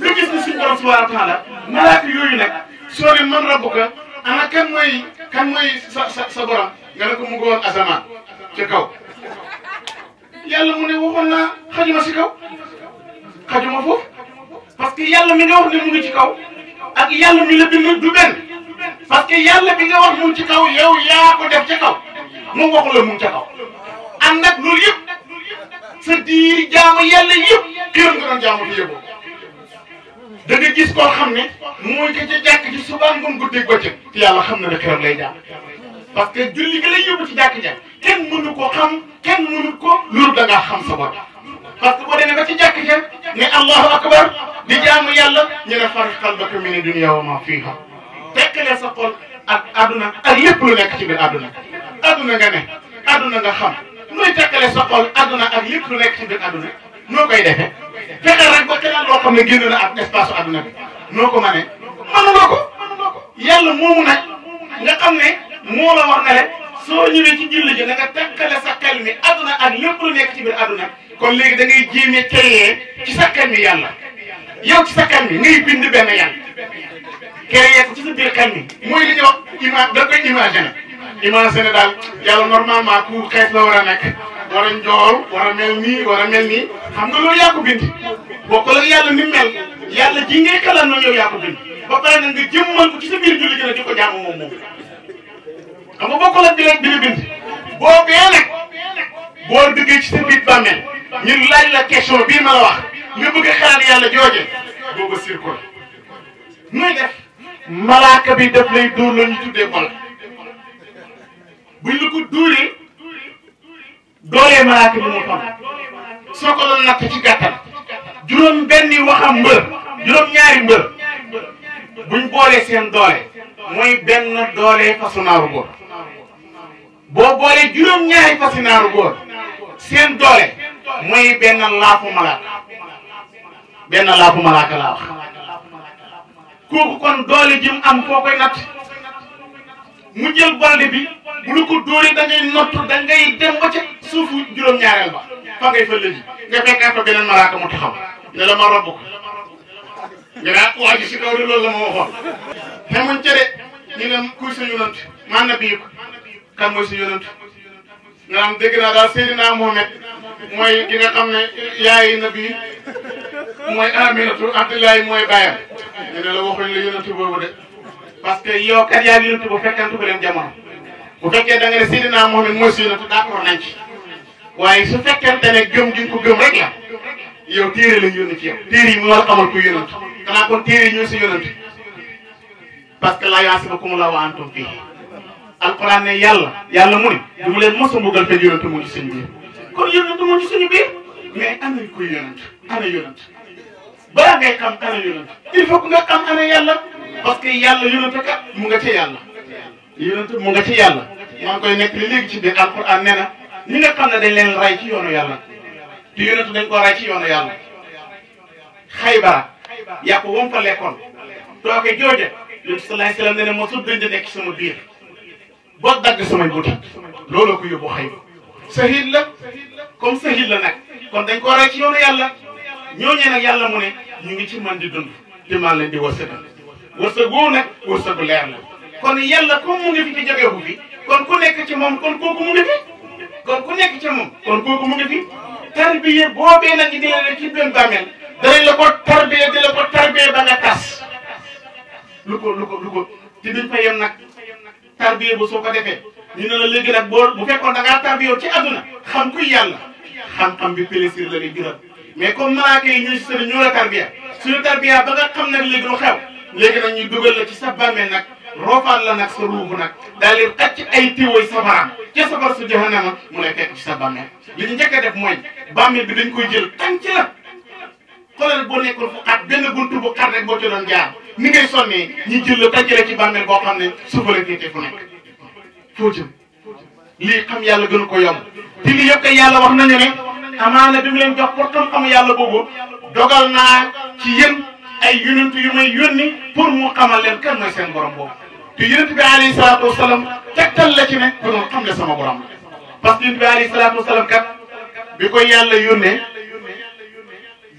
lu gis ni suñu borom subhanahu wa taala malaaka yooyu nag soo ne man rabbu ko ana kan mooy sa borom nga ne ko mu ngi woon asamaan ci kaw yàlla mu ne waxoon naa xajuma si kaw xajuma foofu parce que yàlla mi nga wax ne mu ngi ci kaw ak yàlla mi la bind du benn parce que yàlla bi nga wax mu ngi ci kaw yow yaa ko def ca kaw mu waxu la mu ngi ca kaw ànd ak loolu yëpp sa diiri jaamu yàlla yëpp kër nga doon jaamu fi yëppoo da nga gis koo xam ne mooy ko ca jàkk ci suba ngoon guddeeg bëccëg te yàlla xam na ne këram lay jaam parce que julli gi lay yóbbu ci jàkk ja kenn mënu ko xam kenn mënu ko loolu da ngaa xam sa bopp parce que boo demee ba ci jàkk ja ne allahu akbar di jaamu yàlla ñu ne farix qalbaka mina dunya wa ma fiha tekkale sa xol ak àdduna ak lépp lu nekk ci biir àdduna àdduna nga ne àdduna nga xam nooy tekkale sa xol àdduna ak lépp lu nekk ci biir àdduna noo koy defee fexe rek ba keneen loo xam ne génn na ak espace su àdduna bi noo ko mënee mënuloo ko yàlla moomu nag nga xam ne moo la wax ne le soo ñëwee ci julli ji da nga tekkale sa xel mi àdduna ak lépp lu nekk ci biir àdduna kon léegi da ngay jéemee créer ci sa xel mi yàlla yow ci sa xel mi ngay bind benn yàlla créer ko ci sa biir xel mi mooy li ñuy wax image da koy imaginer daal yàlla normalement ku xees la war a nekk war a njool war a mel nii war a mel nii xam nga loolu yaa ko bind bokkul ak yàlla ni mel yàlla ji ngay xalaat noonu yow yaa ko bind ba pare nag nga jëmmal ko ci sa biir julli gën a di ko jaamu moom xam nga bokkul ak bi la bind boo bee nag boo duggee ci sa biir bàmmeel ñu laaj la question bii ma la wax nga bëgg a xalaat yàlla jooje booba circule muy def malaaka bi daf lay dóor la ñu tuddee bol buñ la ko dóoree doolee malaaka bi mu xam soo ko doon natt ci gàttal juróom benni waxam mbër juróom ñaari mbër buñ boolee seen doole mooy benn doole fasu naaru góor boo boolee juróom ñaari fasu naaru góor seen doole mooy benn laafu malaaka laa wax kooku kon doole jim am foo koy natt mu jël bolde bi bu lu ko dóoree da ngay nottu da ngay dem ba ca suufu juróom-ñaareel ba fa ngay fa lëji nga fekkaat fa beneen malaaka mu taxaw ne la ma robb ko nga naa waa ji si kaw de loolu la ma waxoon xemuñ ca de ñu ne kuy sa yonant man na bii ko kan mooy sa yonant nga am dégg naa daal Seydina Mohamed mooy ki nga xam ne yaay na bii mooy Aminatu Abdoulaye mooy bàyyam ñu ne la waxuñ la yonant boobu de parce que yow kat yaa ngi yonant bu fekkantu ko leen jamono bu fekkee da nga ne Seydina Mohamed mooy sa yonant d'accord nañ ci waaye su fekkente ne gëm gi ko gëm rek la yow téere lañ yónni ci yow téere yi mu war a xamal ko yonant xanaa kon téere yi ñooy sa yonant parce que laa yaasimukumullahu wa antum fii alquran ne yàlla mu ne du mu leen mos a mbugal fekk yonant mu ngi seen biir kon yonant mu ngi suñu biir mais ana koy yonant ana yonant balaa ngay xam ana yonant il faut que nga xam ana yàlla parce que yàlla yonant kat mu nga ci yàlla yonant mu nga ci yàlla maa ngi koy nekk li léegi ci biir alquran nee na ñi nga xam ne dañ leen ray ci yoonu yàlla te yonent dañ ko ray ci yoonu yàlla Xaybara yàqu wam fa lekkoon tooke jooje yonent sallallahu alayhi wasallam ne ne moo su dënd nekk sama biir boo dagg samay buti looloo ko yóbbu Xayba sahid la comme sahid la nag kon dañ ko ray ci yoonu yàlla ñooñee nag yàlla mu ne ñu ngi ci man di dund te maa leen di wërsëgal wërsëg woowu nag wërsëgu leer la kon yàlla comme mu ngi fi ci jógeeku fi kon ku nekk ci moom kon kooku mu ngi fi kon ku nekk ci moom kon kooku mu ngi fi tarbiye boobee nag di leen ci benn bàmmeel danañ la ko tarbiye di la ko tarbiye ba nga tas lu ko te duñ fa yem nag tarbiye bu soo ko defee ñu ne la léegi nag bu fekkoon da ngaa tarbiye ci àdduna xam kuy yàlla xam-xam bi plaisir la lay jural mais comme malaaka yi ñuy sëriñ ñoo la tarbiya suñu tarbiya ba nga xam nag léegi lu xew léegi nag ñu dugal la ci sa bàmmeel nag roofaat la nag sa ruubu nag daal di xacc ay tiwoy safaraam ca safar su jahannama mu lay fekk ci sa bàmmeel li ñu njëkk a def mooy bàmmeel bi dañ koy jël tànc la xoolal boo nekkoon fu xat benn buntu bu xat rek boo ci doon jaar ni ngay sonnee ñi jël la tànc la ci bàmmeel boo xam ne suufa la féete fu nekk foo jëm lii xam yàlla gënu ko yomb te lii yëpp yàlla wax nañu ne amaana bi mu leen jox pour xam-xam yàlla boobu dogal naa ci yéen ay yonent yu may yónni pour mu xamal leen kan mooy seen borom boobu te yonent bi alayhi salaatu wasalaam tegtal la ci ne pour mu xam ne sama borom la parce que yonent bi alayhi salaatu wasalaam kat bi ko yàlla yónnee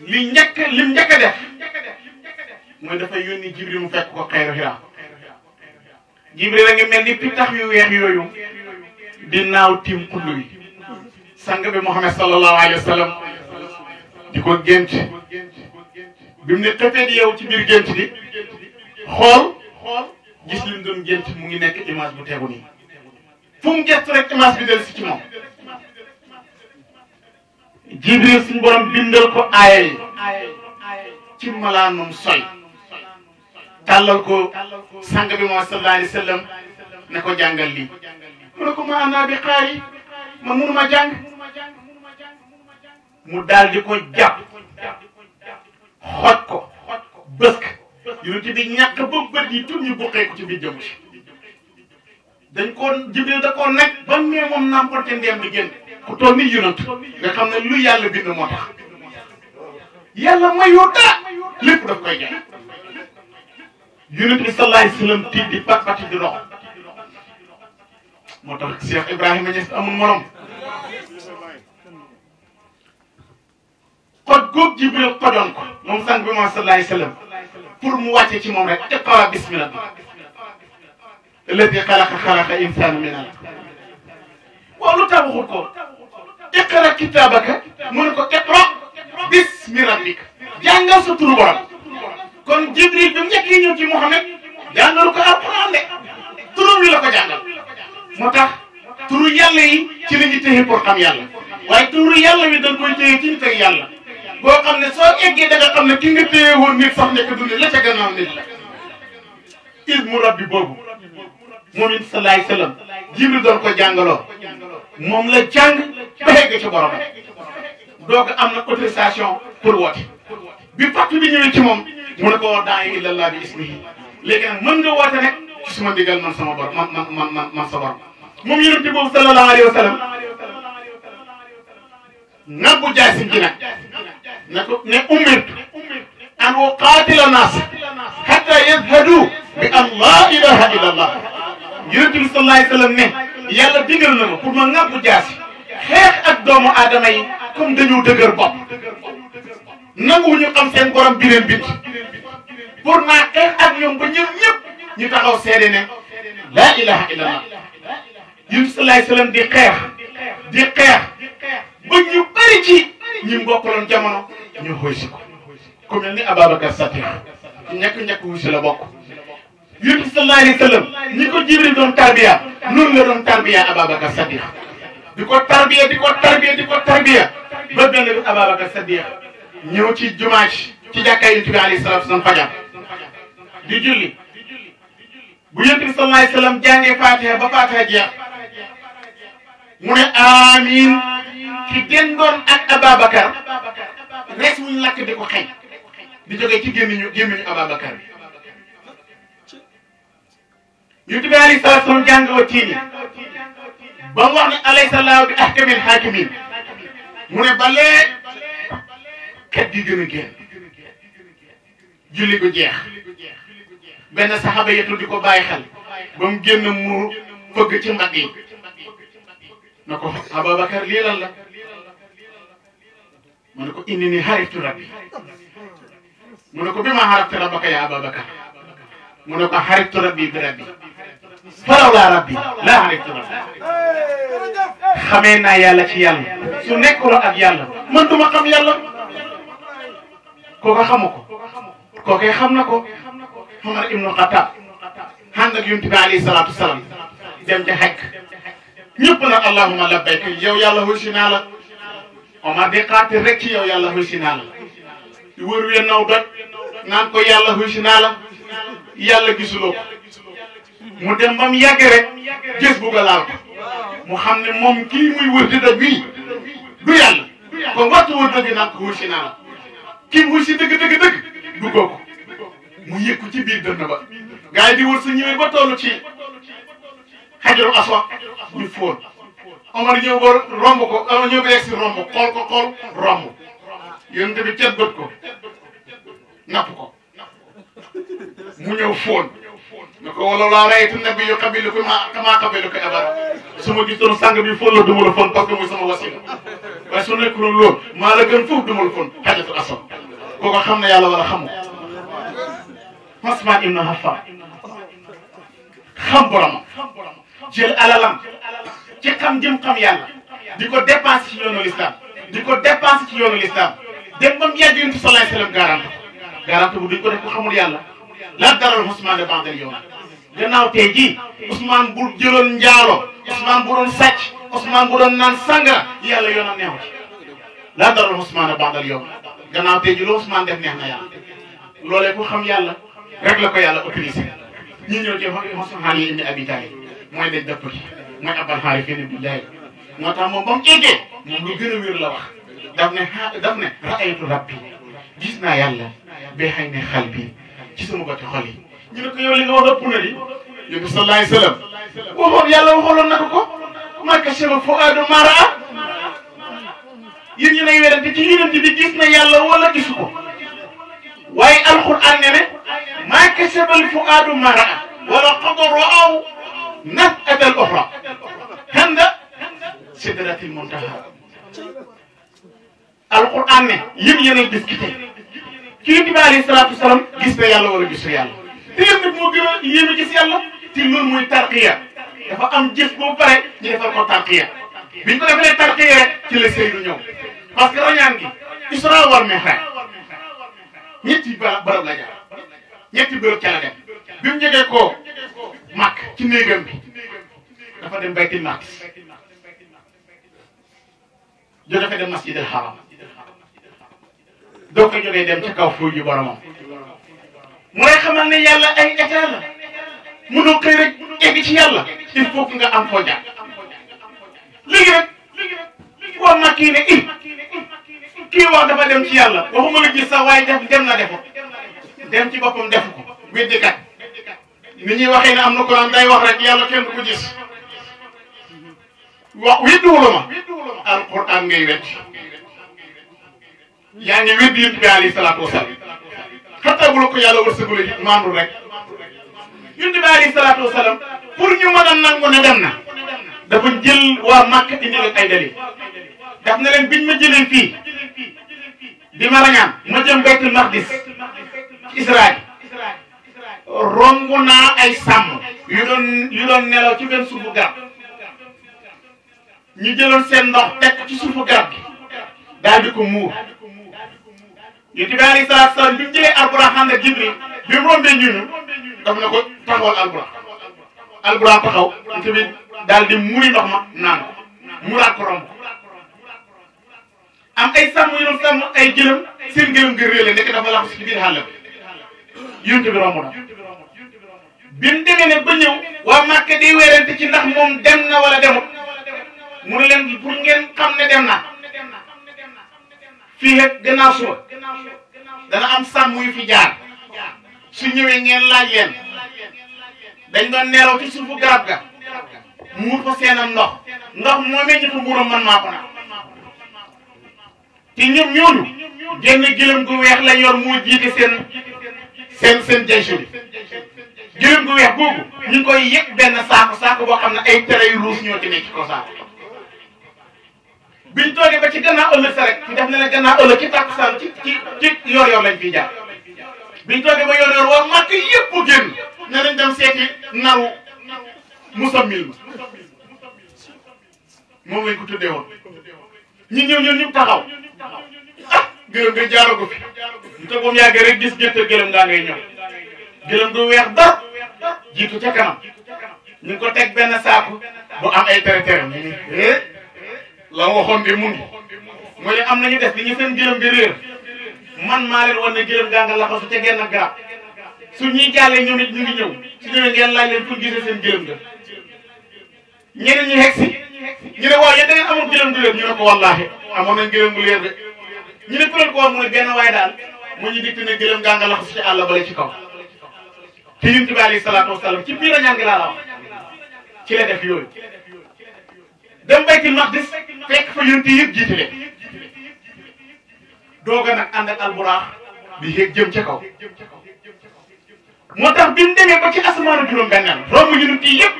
lim njëkk a def mooy dafa yónni Jibril mu fekk ko xayru Hira Jibril a ngi mel ni pitax yu weex yooyu di naaw tim xullu wi sang bi Muhammad sallallahu alayhi wa sallam di ko gént bi mu ne xëfee di yow ci biir gént gi xool gis li mu doon gént mu ngi nekk image bu tegu nii fu mu gëstu rek image bi del si ci moom Jibril suñu borom bindal ko aaya yi ci malaanum soy tàllal ko sang bi Muhammad sallallahu alayhi wa sallam ne ko jàngal lii mu ne ko ma ana bi xaari ma munuma jàng mu daal di ko jàpp xoj ko bësk yonent bi ñàkk ba bët yi tur ñu buqee ko ci biir jëm ci dañ ko Jibril da koo nekk ba mee moom n'importe ndeem di génn ku toll ni yonent nga xam ne lu yàlla bind moo tax yàlla mayoo daa lépp daf koy jaay yonent bi sallallahu alayhi wasallam tiit di pat pati di dox moo tax Cheikh Ibrahima Niass amul morom xoj góob Jibril xojoon ko moom sang bi moom sallallahu alayhi wasallam pour mu wàcce ci moom rek iqra bismi rabbika alladi xalaqa insana min alaq waaw lu tax waxul ko iqra kitabaka mu ne ko iqra bismi rabbika jàngal sa turu borom kon Jibril bi mu njëkkee ñëw ci Muhammad jàngalu ko alquran de turam wi la ko jàngal moo tax turu yàlla yi ci la ñu téye pour xam yàlla waaye turu yàlla wi dañ koy téye ci nit ak yàlla boo xam ne soo eggee da nga xam ne ki nga téye woon nit sax nekk du nit la ca gannaaw nit la ilmu rabbi boobu moom it sallallahu alayhi wasallam Jibril doon ko jàngaloo moom la jàng ba egg ci borom doog am na autorisation pour woote bi parti bi ñëwee ci moom mu ne ko wax daa illa Allah bi ismihi léegi nag mën nga woote rek ci suma ndigal man sama borom man sa borom moom yonent boobu sallallahu alayhi wasallam nabbu jaasim ji nag ne umirtu an uqaatila naas hatta yashhadu bi an laa ilaha illa allah yonent bi sallallahu alayhi wasallam ne yàlla digal na ma pour ma nabbu jaasi xeex ak doomu aadama yi comme dañu dëgër bopp nanguwuñu xam seen borom bi leen bind pour naa xeex ak ñoom ba ñoom ñëpp ñu taxaw seede ne laa ilaha illallah yunus sallallahu alayhi wasallam di xeex ba ñu bëri ci ñi mbokkaloon jamono ñu xoy si ko ku mel ni Ababacar Sadiq ci ñàkk wu si la bokk yunus sallallahu alayhi wasallam ñi ko Jibril doon tarbiya noonu la doon tarbiya Ababacar Sadiq di ko tarbiya ba benn bi Ababacar Sadiq ñëw ci jumaa ci jàkkaay Yonent bi alayhi salaatu wasallam fajar di julli bu Yonent bi sallallahu alayhi wasallam jàngee Fatiha ba Fatiha jeex mu ne amiin ki dendoon ak Ababacar res muñ lakk di ko xeeñ di jógee ci gémmiñu Ababacar bi Yonent bi alayhi salaatu wasallam jàng wa tiini ba mu wax ne alaysa llaahu bi ahkamil haakimiin mu ne ba lee kat gi gën a génn julli gu jeex benn saxaaba yetu di ko bàyyi xel ba mu génn mu fëgg ci mbagg yi na ko Ababacar lii lan la mu ne ko inni nii xariftu rabbi mu ne ko bi ma xaraftu rabbaka ya Ababacar mu ne ko xariftu rabbi bi rabbi falaw laa rabbi laa xariftu rabbi xamee naa yàlla ci yàlla su nekkuloo ak yàlla man duma xam yàlla kooka xamu ko kookee xam na ko Umar ibnu Xattaab ànd ak Yonent bi alayhi salaatu wasalaam dem ca xekk ñëpp nag allahumma labbayka yow yàlla wuy si naa la Omar di xaati rek ci yow yàlla wuy si naa la di wër wee naw doj naan ko yàlla wuy si naa la yàlla gisuloo ko mu dem ba mu yàgg rek gis bugg a laal ko mu xam ne moom kii muy wër di doj bii du yàlla kon waxtu wër doj naan ko wuy si naa la kii wuy si dëgg du kooku mu yëkku ci biir dënn ba gars yi di wër su ñëwee ba toll ci xajaru aswad ñu fóon Omar ñëw ba romb ko ñëw ba yegg si romb xool romb Yonent bi cet bët ko napp ko mu ñëw fóon ne ko wala laa raytu nabiyyu qabiluka kamaa qabiluka abada su ma gisoon sang bi fóon la duma la fóon parce que muy sama wasila waaye su nekkuloon loolu maa la gën foofu duma la fóon xajatu aswad kooku xam na yàlla wala xamu Usmaan ibn Affaan xam boromam jël alalam ci xam jëm xam yàlla di ko dépenser ci yoonu l'islam dem ba mu yàgg Yonent bi sallallahu alayhi wasallam garante bu duñ ko def ko xamul yàlla la daral Usmaan de ba'dal yawm gannaaw tey jii Usmaan bu jëloon njaalo Usmaan bu doon sàcc Usmaan bu doon naan sangara yàlla yoonam neexu ci la daral Usmaan de ba'dal yawm gannaaw tey jii lu Usmaan def neex na yàlla loolee ku xam yàlla rek la ko yàlla autorisé ñi ñëw ci Usmaan yi indi Abi Taalib mooy dañ dëpp ki mooy Abul Haaris billahi moo tax moom ba mu eggee moom lu gën a wér la wax daf ne ra'aytu rabbi gis naa yàlla bee xëy ne xal bi ci sama bëti xol yi ñu ne ko yow li nga wax ëpp na di Yonent bi sallallahu alayhi wasallam waxoon yàlla waxooloon na ko maa kashafa fu'aadu maa ra'a yéen ñu nay werante ci Yonent bi gis na yàlla wala gisu ko waaye alquran ne maa kashafa al-fu'aadu maa ra'a wala qad ra'aw naz'atan ukhraa inda sidratil muntaha alquran ne yéen yéen a discuté ci Yonent bi alayhi salaatu wasalaam gis na yàlla wala gisu yàlla te yéen nag moo gën a yéeme gis yàlla te loolu mooy tarqiya dafa am jëf boobu pare ñu defal ko tarqiya biñ ko defalee tarqiya rek ci la Seydu ñëw parce que rañaan gi Isra wal Mi'raj ñetti barab la jaar ñetti bërëb ca la dem bi mu jógee ko Makk ci néegam bi dafa dem Baytul Maqdis jóge fa dem Masjidil Haram doo ko jógee dem ci kaw fuuj yu boromam mooy xamal ne yàlla ay état la mënoo xëy rek egg ci yàlla il faut que nga am foo jaar léegi rek war na kii ne kii wax dafa dem ci yàlla waxuma la gis sax waaye dem na defo dem ci boppam defu ko weddikat ni ñuy waxee ne am na ko am day wax rek yàlla kenn du ko gis wax weddiwula ma alquran ngay wet yaa ngi weddi Yonent bi alayhi salaatu wasalaam xataa bu la ko yàlla wërsëgule it maandu rek Yonent bi alayhi salaatu wasalaam pour ñu mën a nangu ne dem na dafa jël waa Màkka indi leen ay dalil daf na leen biñ ma jëlee fii di ma rañaan ma jëm Baytul Maqdis ci Israël romb naa ay sàmm yu doon nelaw ci benn suufu garab ñu jëloon seen ndox teg ci suufu garab gi daal di ko muur Yonent bi alayhi salaatu salaam bi mu jëlee Alburaax ànd ak Jibril bi mu rombee ñun daf na ko taxawal Alburaax taxaw tamit daal di muri ndox ma naan ko muraat ko romb am ay sàmm yu doon sàmm ay gëlëm seen gëlëm gi réele nekk dafa laxu ci biir xàll bi Yonent bi romb na bi mu demee ne ba ñëw waa Màkka di wérante ci ndax moom dem na wala demut mu ne leen pour ngeen xam ne dem na fii rek gannaaw suba dana am sàmm yu fi jaar su ñëwee ngeen laaj leen dañ doon neeraw ci suufu garab ga muur fa seenam ndox moomee ñu fa muuram man maa ko naan te ñoom ñooñu génn gëlëm gu weex lañ yor moo jiite seen jaysu bi gëlëm gu weex googu ñu ngi koy yëg benn saako boo xam ne ay tere yu ruus ñoo ci nekk ko saako biñ toogee ba ci gannaaw ëllëg sa rek ñu def ne la gannaaw ëllëg ci tàkkusaan ci yor lañ fiy jaar biñ toogee ba yor waa Màkka yëpp génn ne nañ dem seeti naru musammil ma moom lañ ko tuddee woon ñi ñëw ñun ñu taxaw gëlëm nga jaaragu fi ñu toog moom yàggee rek gis gétt gëlëm ngaa ngay ñëw gëlëm gu weex dar jiitu ca kanam ñu ngi ko teg benn saaku bu am ay tere la waxoon de mu ngi mooy am nañu def di ñu seen gëlëm gi réer man maa leen wan ne gëlëm gaa nga laxasu ca genn garab su ñuy jàllee ñoom it ñu ngi ñëw su ñëwee ngeen laaj leen fu gisee seen gëlëm ga ñeneen ñi xeg si ñu ne waaw yéen da ngeen amul gëlëm gu leer ñu ne ko wallaahi amoon nañ gëlëm gu leer de ñu ne ku leen ko wax mu ne benn waay daal mu ñu dikk ne gëlëm gaa nga laxasu ci àll bale ci kaw te Yonent bi alayhi salaatu wasalaam ci biir a ñaan gi laa la wax ci la def yooyu dem Baytul Maqdis fekk fa yonent yëpp jiite leen dooga nag ànd ak Alburaax di yéeg jëm ca kaw moo tax bi mu demee ba ci asamaanu juróom-benneel romb yonent yi yëpp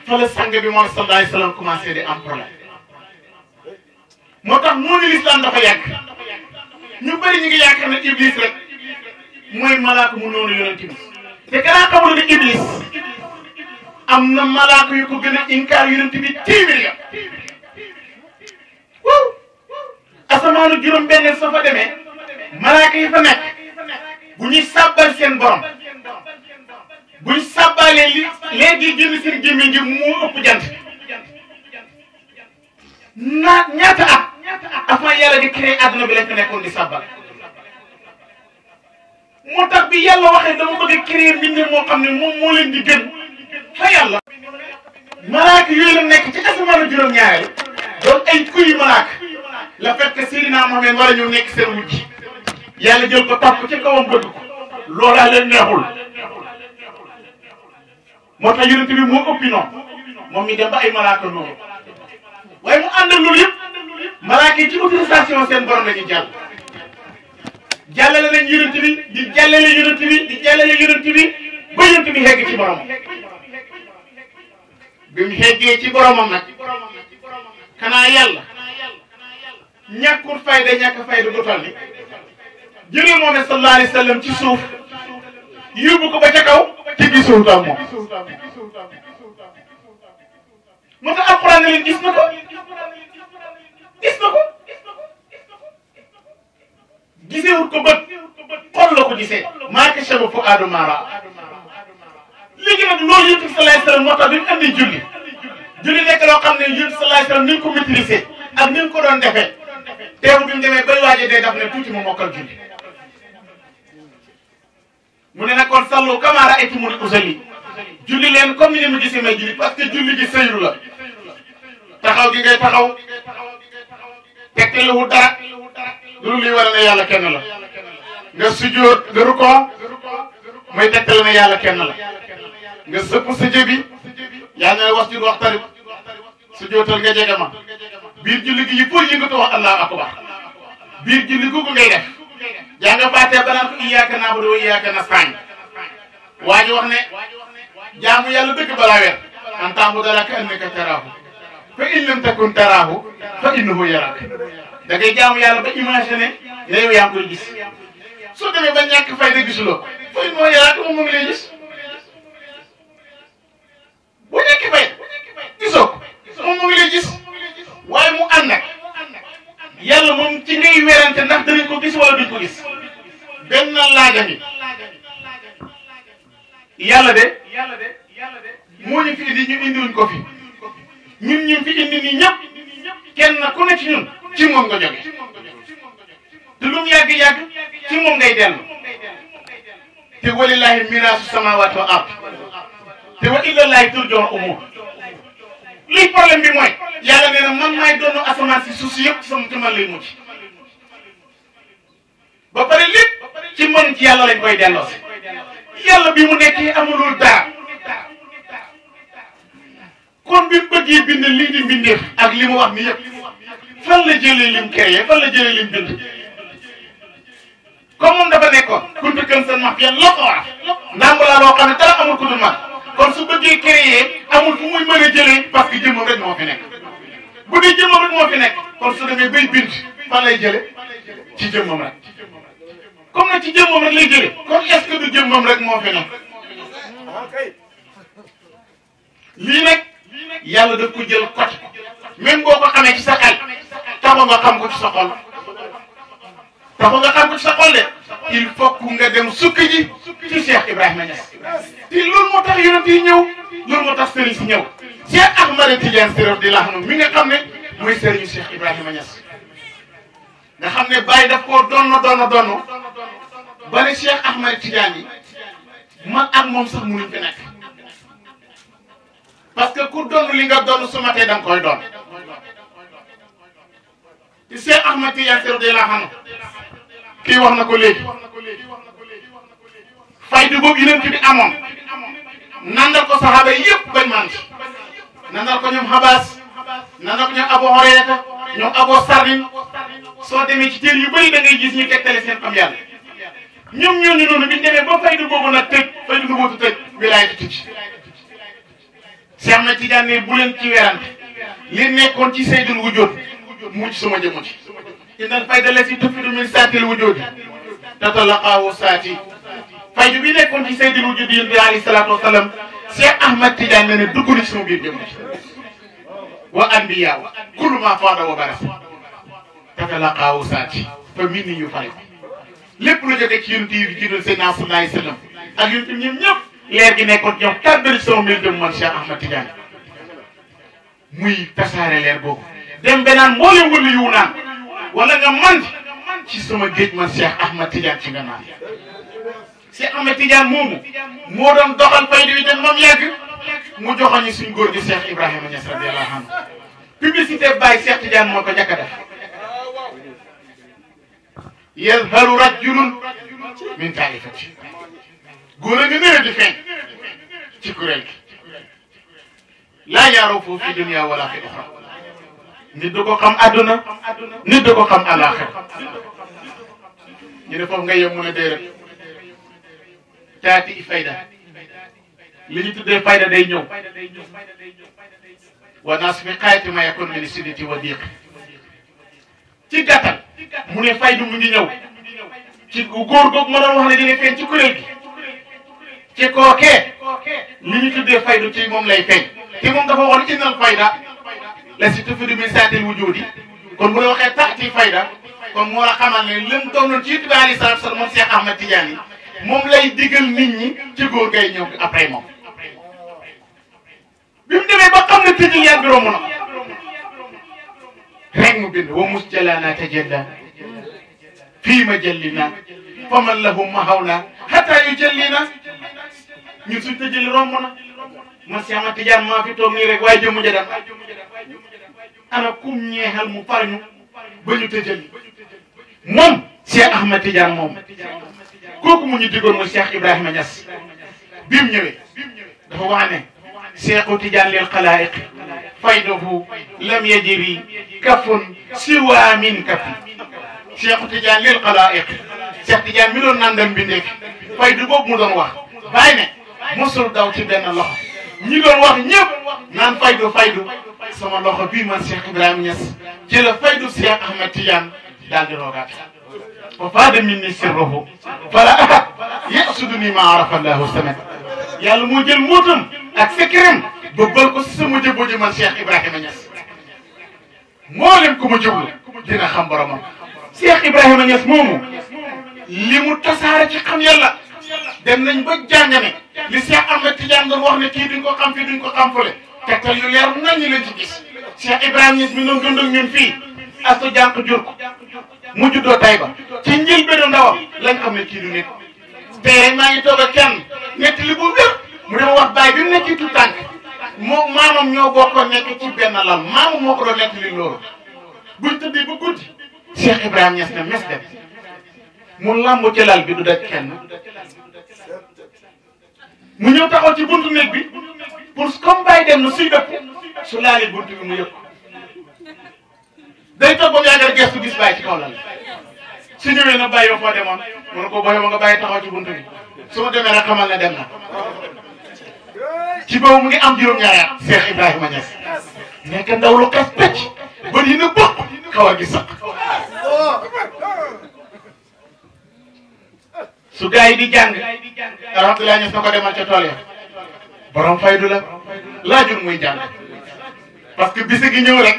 fa la sang bi moom sallallahu alayhi wa sallam commencé di am problème moo tax noonu l'islam dafa yàgg ñu bëri ñu ngi yaakaar ne Iblis rek mooy malaaka mu noonu yonent bi te kanaa xamul ne Iblis am na malaaka yu ko gën a inkaar yonent bi téeméer ya waaw asamaanu juróom-benneel soo fa demee malaaka yi fa nekk bu ñuy sàbbal seen borom bu ñu sàbbalee léegi génn seen gémmiñ gi moo ëpp jant ñaata at avant yàlla di créé àdduna bi lañ fa nekkoon di sàbbal moo tax bi yàlla waxee dama bëgg a créé mbind moo xam ne moom moo leen di gën fa yàlla malaaka yooyu la nekk ci asamaanu juróom-ñaareel doon ay kuy malaaka la fait que Seydina Mohamed war a ñëw nekk seen wujj yàlla jël ko topp ci kawam bëgg ko loolaa leen neexul moo tax yonent bi moo ëppi noonu moom mi dem ba ay malaaka noonu waaye mu àndal loolu yëpp malaaka yi ci autorisation seen borom la ñu jàllale nañ yonent bi di jàllale yonent bi di jàllale yonent bi ba yonent bi xegg ci boromam bi mu xeggee ci boromam nag xanaa yàlla ñàkkul fayda ñàkk fayda bu toll ni jëlee moom sallallahu alayhi wa sallam ci suuf yóbbu ko ba ca kaw te gisuwut ak moom moo tax alxuraan ne leen gis na ko gisewut ko bët xol la ko gisee maa kashafa fu'aadu maa raa léegi nag loolu yonent bi sallallahu alayhi wa sallam moo tax bi mu andi julli nekk loo xam ne yonent bi sallallahu alayhi wa sallam ni ñu ko maîtriser ak ni ñu ko doon defee teewul bi mu demee bay waaje dee daf ne tuuti mu mokkal julli mu ne nag kon sallu kamaa ra'aytumuunii usalli julli leen comme ni ngeen ma gisee may julli parce que julli gi sëyru la taxaw gi ngay taxaw tegtaluwul dara loolu liy war a ne yàlla kenn la nga sujjóot nga rukkoo mooy tegtal ne yàlla kenn la nga sëpp sa jëbi yaa ne wasjud waqtarib sujjóotal nga jege ma biir julli gi yi pour yëngatu wax allahu akbar biir julli googu ngay def yaa nga baatee ba naan ko iyyaaka na'budu wa iyyaaka nasta'iin waa ji wax ne jaamu yàlla dëgg balaa weer an ta'buda ka annaka taraahu fa in lam takun taraahu fa innahu yaraak da ngay jaamu yàlla ba imaginer ne yow yaa ngi koy gis soo demee ba ñàkk fayda gisuloo fa innahu yaraak moom mu ngi lay gis bu ñàkk fayda gisoo ko moom mu ngi lay gis waaye mu ànd ak yàlla moom ci ngay werante ndax danañ ko gis wala duñ ko gis benn laaja mi yàlla de moo ñu fi indi ñu indiwuñ ko fi ñun ñu fi indi nii ñëpp kenn ku ne ci ñun ci moom nga jóge te lu mu yàgg-yàgg ci moom ngay dellu te walillahi miraasu samaawaati wal ard te wa ilallaahi turja'ul umuur lii problème bi mooy yàlla nee na man maay doon asamaan si suuf si yëpp ci sama man lay mujj ba pare lépp ci mën ci yàlla lañ koy delloo si yàlla bi mu nekkee amulul dara kon bi mu bëggee bind lii di mbindeef ak li mu wax ni yëpp fan la jëlee lim créé fan la jëlee lim bind comme moom dafa nekkoon kuntu kanzan maxfiyan loo ko war ndàmb laa loo xam ne dara amul ku dul man kon su bëggee créé amul fu muy mën a jëlee parce que jëmmam rek moo fi nekk bu dee jëmmam rek moo fi nekk kon su demee bay bind fan lay jële ci jëmmam rek comme nag ci jëmmam rek lay jële kon est-ce que du jëmmam rek moo fi nekk lii nag yàlla daf ko jël côté même boo ko xamee ci sa xel taxu nga xam ko ci sa xol taxu nga xam ko ci sa xol de il faut que nga dem sukk ji ci Cheikh Ibrahima Niass te loolu moo tax yonent yi ñëw loolu moo tax sëriñ si ñëw Cheikh Ahmad Tidiane Sy radiyallahu anhu mi nga xam ne mooy sëriñu Cheikh Ibrahima Niass nga xam ne Baye daf koo donn ba ne Cheikh Ahmad Tidiane yi man ak moom sax mënuñ fi nekk parce que ku donn li nga donn su matee da nga koy doon te Cheikh Ahmad Tidiane Sy radiyallahu anhu kii wax na ko léegi faydu boobu yeneen bi amoon nandal ko saxaaba yëpp bañ man ci nandal ko ñoom Habaas nandal ko ñoom Abu Hurayra ñoom Abu Sarrin soo demee ci téere yu bëri da ngay gis ñu tegtale seen xam yàlla ñoom ñooñu noonu biñ demee ba faydu boobu nag tëj faydu nu boobu tëj wilaayatu tëj Cheikh Ahmad Tidiane ne bu leen ci werante li nekkoon ci saydul wujud mu ci sama jëmm ci innal fayda lati tufidu min saatil wujudi tatalaqaahu saati faydu bi nekkoon ci saydul wujud yéen bi alayhi salaatu wasalaam Cheikh Ahmad Tidiane ne ne dugg na ci sama biir jëmm ci wa anbiyaa kullu ma faada wa baras tatalaqaahu saati fa min ni ñu fay ko lépp lu jógee ci yonent yi ci doon Seydina sallallahu alayhi wa sallam ak yonent yi ñoom ñëpp leer gi nekkoon ñoom tàbbali sama mbir jëm man Cheikh Ahmad Tidiane muy tasaare leer boobu dem benaan mboolem wëlu yu naan wala nga man ci sama géej man Cheikh Ahmad Tidiane ci nga naan Cheikh Ahmad Tidiane moomu moo doon doxal faydu yi dem moom yàgg mu joxoñu suñ góor gi Cheikh Ibrahima Niass radiyallahu anhu publicité Baye Cheikh Tidiane moo ko njëkk a def yazharu rajulun min taifati góor a nga nëre di feeñ ci kuréel gi laa yaaroo fi dunya wala fi uxra nit du ko xam àdduna nit du ko xam àllaaxira ñu ne foofu nga yem mun a déedéet taati fayda li ñu tuddee fayda day ñëw wa naas fi xaayati ma yakun min siditi wa diq ci gàttal mu ne faydu mu ngi ñëw ci góor googu ma doon wax ne dina feeñ ci kuréel gi ci kookee li ñu tuddee faydu ci moom lay feeñ te moom dafa waxoon innal fayda la si tufidu min saatil wujudi kon bu la waxee taati fayda kon moo la xamal ne lëm doonoon ci Yonent bi alayhi salaatu wa salaam moom Cheikh Ahmad Tidiane yi moom lay digal nit ñi ci góor gay ñëw après moom bi mu demee ba xam ne tëjil yàgg bi romb na rek mu bind wa musjalana tajalla fii ma jallina fa man lahu mahawna hatta yu jallina ñun suñ tëjali romb na man Cheikh Ahmad Tidiane maa fi toog nii rek waaye jëmu jadam ana kum ñeexal mu farñu ba ñu tëjali moom Cheikh Ahmad Tidiane moom kooku mu ñu digoon mooy Cheikh Ibrahima Niass bi mu ñëwee dafa wax ne Cheikhu Tidiane lil xalaa'iq fayduhu lam yajri kafun siwa min kafi Cheikhu Tidiane lil xalaa'iq Cheikh Tidiane mi doon nandal mbindeef faydu boobu mu doon wax bàyyi ne mosul daw ci benn loxo ñi doon wax ñëpp naan faydu faydu sama loxo bii man Cheikh Ibrahima Niass ci la faydu Cheikh Ahmed Tidiane daal di roogaat wa faada minni sirruhu fala ahad yasuduni ma arafa allahu samad yàlla moo jël mootam ak secret bëbbal ko si sama jëbbo ji man Cheikh Ibrahima Niass moo leen ku ma jublu dina xam boromam Cheikh Ibrahima Niass moomu li mu tasaare ci xam yàlla dem nañ ba jàngane li Cheikh Ahmed Tidiane doon wax ne kii duñ ko xam fii duñ ko xam fële tegtal yu leer nañu leen ci gis Cheikh Ibrahima Niass mi doon dund ak ñun fii astu jànq jur ko mu juddoo Taïba ci njëlbéenu ndawam lañ xam ne kii du nit tey rek maa ngi toog ak kenn ñetti li bu wér mu dama wax baay bi mu nekk ci tout tànk moo maamam ñoo bokkoon nekk ci benn lal maamam moo ko doon nettali loolu buñ tëddee ba guddi Cheikh Ibrahima Niass ne mes dem mu lamb ci lal bi du daj kenn mu ñëw taxaw ci buntu néeg bi pour comme bàyyi dem na suy dëpp su laalee buntu bi mu yëg ko day toog ba mu yàgg gestu gis bàyyi ci kaw lal su ñëwee na bàyyi foo demoon mu ne ko booy ma nga bàyyi taxaw ci buntu bi su ma demee rek xamal ne dem na ci boobu mu ngi am juróom-ñaari at Cheikh Ibrahima Niass nekk ndaw lu xas pecc bët yi na bokk kawar gi sax su gars yi di jàng alhamdulilah Niass na ko demal ca tool ya borom faydu la laajul muy jàng parce que bisi gi ñëw rek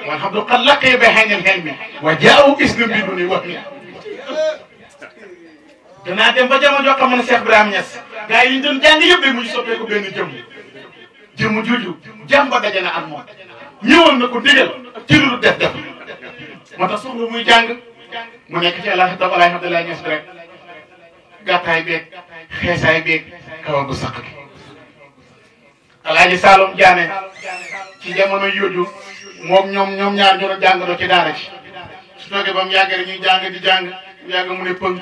wal hamdu qad laqi bi haynil hilmi wa jaa'u isnu bi duni wax ni danaa dem ba jamono joo xam ne Cheikh Ibrahima Niass gars yi ñu doon jàng yëpp de mujj soppeeku benn jëmm jooju jàmm ba daje na ak moom ñëwoon na ko digal ci lu def moo tax soxla muy jàng mu nekk ci alhamdulilah Niass bi rek gàttaay beeg xeesaay beeg kawar gu saq gi Alaaji Saloum Diané ci jamono yooju moom ñoom ñaar ñoo doon jàngandoo ci daara ci su toogee ba mu yàgg rek ñuy jàng di jàng yàgg mu ne pëng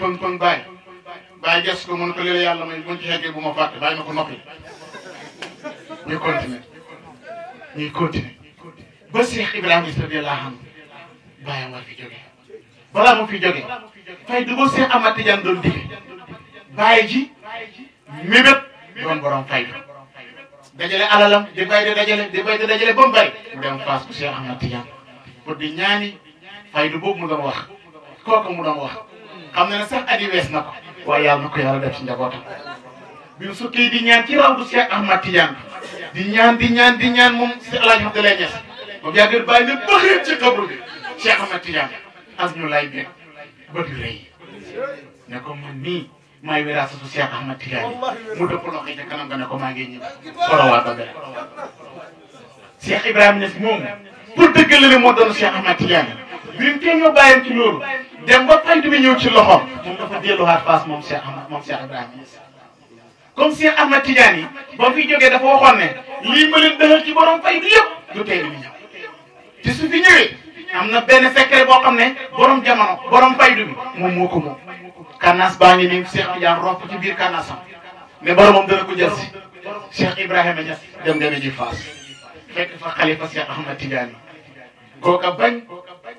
bàyyi ges ko mun ko léeg yàlla may buñ ci xeggee bu ma fàtte bàyyi na ko noppi ñuy continuer ba Cheikh Ibrahima Niass radiyallahu anhu bàyyam war fi jógee balaa mu fi jógee fay du ko Cheikh Ahmed Tidiane doon dige bàyyi ji mébét doon borom faydu dajale alalam di bay di dajale ba mu bari mu dem Fass bu Cheikh Ahmed Tidiane pour di ñaani faydu boobu mu doon wax kooku mu doon wax xam na ne sax at yi wees na ko waaye yàlla na ko yàlla def ci njabootam bi mu sukkee di ñaan ci raw bu Cheikh Ahmed Tidiane di ñaan moom si El Hadj Abdoulaye Niass moom yàgg bàyyi ne bëxee ci xabru bi Cheikh Ahmed Tidiane as ñu lay beeg bët yu rëy ne ko man nii maay wiraasatu Cheikh Ahmed Tidiane mu dëpp loxo ca kanam nga ne ko maa ngi ñëw sorowaat ba benn Cheikh Ibrahima Niass moom pour dëggale ne moo doon Cheikh Ahmed Tidiane bi mu tee ñoo bàyyam ci loolu dem ba faydu bi ñëw ci loxoom moom dafa delluwaat Fass moom Cheikh Ibrahima Niass comme Cheikh Ahmed Tidiane yi ba mu fiy jógee dafa waxoon ne lii ma leen dëxal ci borom faydu yëpp du tey du ñëw te su fi ñëwee am na benn secret boo xam ne borom jamono borom faydu bi moom moo ko moom kannaas baa ngi nii Cheikh Tidiane ropp ci biir kannaasam ne boromam dana ko jël si Cheikh Ibrahima Niass dem dana ji Fass fekk fa xalifa Cheikh Ahmed Tidiane kooka bañ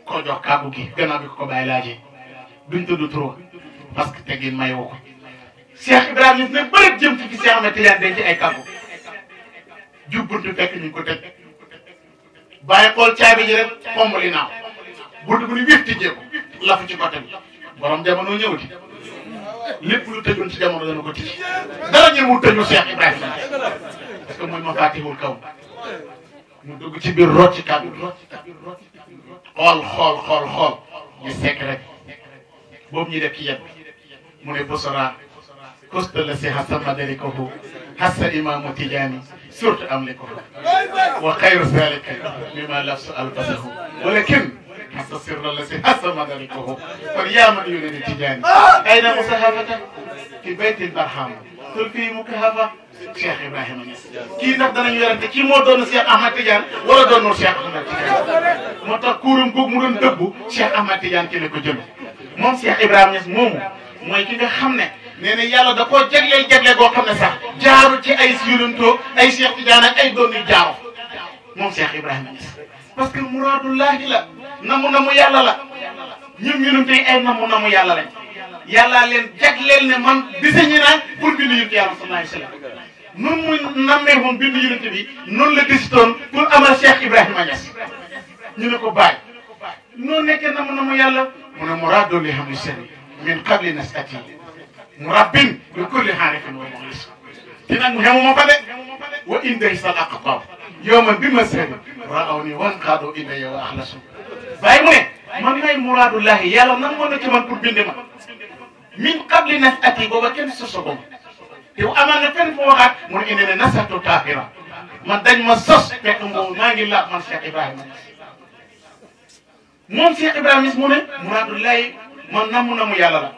ko jox kàggu gi gannaaw bi ko bàyyi laajee duñ tudd trop parce que teggin may woo ko Cheikh Ibrahima Niass ne bëri jëm ci fi Cheikh Ahmed Tidiane denc ay kàggu jubbuntu fekk ñu ko tëj bàyyi xool caabi ji rek xomb li naaw buntu bu ni wéef tijjee ko lafu ci côté bi borom jamono ñëwati lépp lu tëjoon ci jamono dana ko tijji dara ñëwul tëju Cheikh Ibrahima parce que mooy ma faatihul kaw mu dugg ci biir root ci kàddu xool ñu sekk rek boobu ñuy def ci yet bi mu ne bosora kosta la si hasa madarikohu hasa imamu Tidiane surtout am likohu wa xayru zalika mima lafsu albasahu walakin hasa sirra la si hasa madarikohu kon yaa man yulidi Tidiane ayna musahafata fi baytil barham tul fii mukahafa Cheikh Ibrahima Niass kii ndax danañu werante kii moo doon Cheikh Ahmed Tidiane wala doon Cheikh Ahmed Tidiane moo tax kuuram googu mu doon dëbbu Cheikh Ahmed Tidiane ki la ko jël moom Cheikh Ibrahima Niass moomu mooy ki nga xam ne nee na yàlla da koo jagle goo xam ne sax jaaru ci ay yonentoo ay Cheikh Tidiane ak ay doon yu jaaru moom Cheikh Ibrahima Niass parce que muraadullahi la namu yàlla la ñun yonent yi ay namu yàlla lañ yàllaa leen jagleel ne man diseñi naa pour bind yonent yàlla sallallahu alayhi wa sallam noonu muy nammee woon bind yonent bi noonu la décidoon pour amal Cheikh Ibrahima Niass ñu ne ko bàyyi noonu nekkee namu yàlla mu ne muraadu li hamli sani min qabli nasati murabbin bi kulli xaarifin wa muxlis te nag mu xemu ma fa de wa inday sal aqtab yowman bi ma sani raaw ni wan qaado ilayya wa axlasu bàyyi mu ne man may muraadullahi yàlla nan moo na ci man pour binde ma min qabli nasati booba kenn sosogom te amaan na fenn foo waxaat mu ne indi ne nasatu taahira man dañ ma sos fekk moom maa ngi laaj man Cheikh Ibrahima moom Cheikh Ibrahima Niass mu ne muraadullahi man namu yàlla la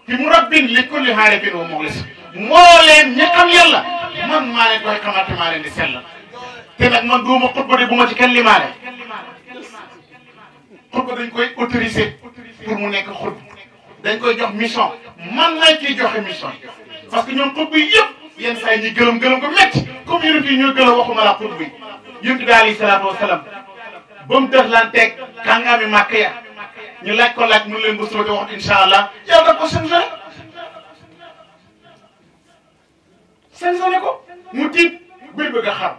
te murabbin li kulli haarifin wa muxlis moo leen ñi xam yàlla man maa leen koy xamante maa leen di sellal te nag man duuma xutba de bu ma ci kenn limaale xutba dañ koy autorisé pour mu nekk xutba dañ koy jox mission man laay ciy joxe mission parce que ñoom xutba yi yëpp yenn saa yi ñuy gëlëm ko métti comme yonent yi ñoo gëlëm waxuma la xutba yi yonent bi alayhi salaatu wasalaam ba mu def lan teg kàngaami màkk ya ñu laaj ko laaj mun leen ba soote wax incha allah yow da ko sanctionné ko mu tiit bay bëgg a xam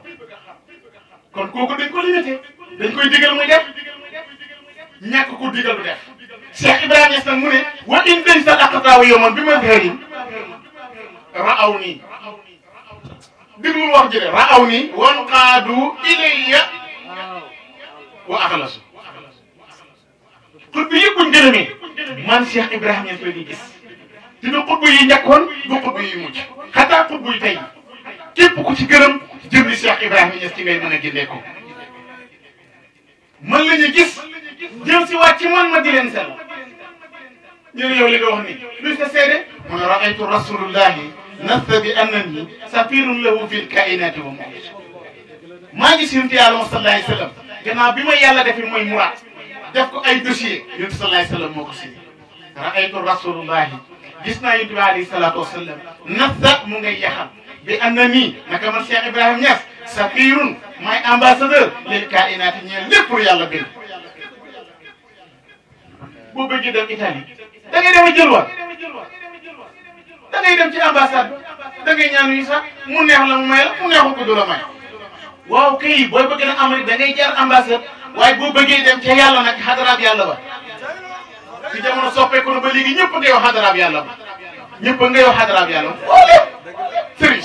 kon kooku dañ ko limité dañ koy digal muy def ñàkk ko digal du def Cheikh Ibrahima Niass nag mu ne wa in dañ sa aqtaaw yowman bi ma xërin raaw nii diglul wax ji de raaw nii wan qaadu ilayya wa axlasu xutba yëpp buñ gërëmee man Cheikh Ibrahima Niass la di gis dina xutba yi njëkkoon du xutba yi mujj xataa xutba yi tey képp ku ci gërëm jëmmi Cheikh Ibrahima Niass ci ngay mën a génnee ko man la ñu gis jëm si waat ci man ma di leen sell ñu ne yow li nga wax ni luy sa seede mu ne raaytu rasulullahi nasta bi annani safirun lahu fi lkainati wa muxlis maa ngi yonent yàlla sallallahu alayhi wa sallam gannaaw bi ma yàlla defi mooy muraad def ko ay dossier yonent sallallahu alayhi wa sallam moo ko signé raaytu rasulullahi gis naa yonent bi alayhi salaatu wasallam nasta mu ngay yaxal bi annani naka man Cheikh Ibrahima Niass safirun maay ambassadeur lil kainati ñeel lépp pour yàlla bind boo bëggee dem Italie da ngay dem a jël waat da ngay dem ci ambassade da ngay ñaan yu sax mu neex la mu may la mu neexul ko du la may waaw kay booy bëgg na Amérique da ngay jaar ambassade waaye boo bëggee dem ca yàlla nag xadaraab yàlla ba ci jamono soppeeku na ba léegi ñëpp nga yow xadaraab yàlla ba ñëpp nga yow xadaraab yàlla ba wala sëriñ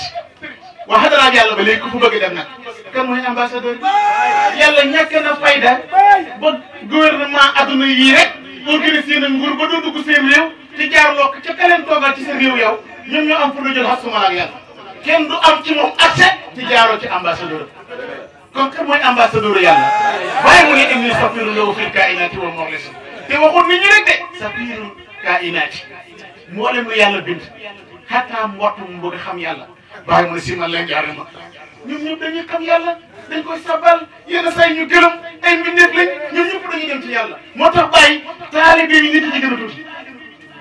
waa xadaraab yàlla ba léegi ku fu bëgg dem nag kan mooy ambassadeur yàlla ñàkk na fayda ba gouvernement adduna yii rek organisé na nguur ba doo dugg seen réew ci jaarloo ca ka leen toogal ci seen réew yow ñoom ñoo am pour jël xasuma ak yàlla kenn du am ci moom accès ci jaaroo ci ambassadeur kon kan mooy ambassadeur yàlla waaye mu ne inni safiru lahu fil kainati wa muxlis te waxul nit ñi rek de safiru kainati mboolem lu yàlla bind xataa mbott mu bëgg xam yàlla waaye mu ne si man leen jaare ma ñoom ñëpp dañuy xam yàlla dañ koy sabal yenn saa yi ñu gërëm ay mbindeef lañ ñoom ñëpp dañuy dem ci yàlla moo tax bàyyi taalibe yi nit ci gën a tuuti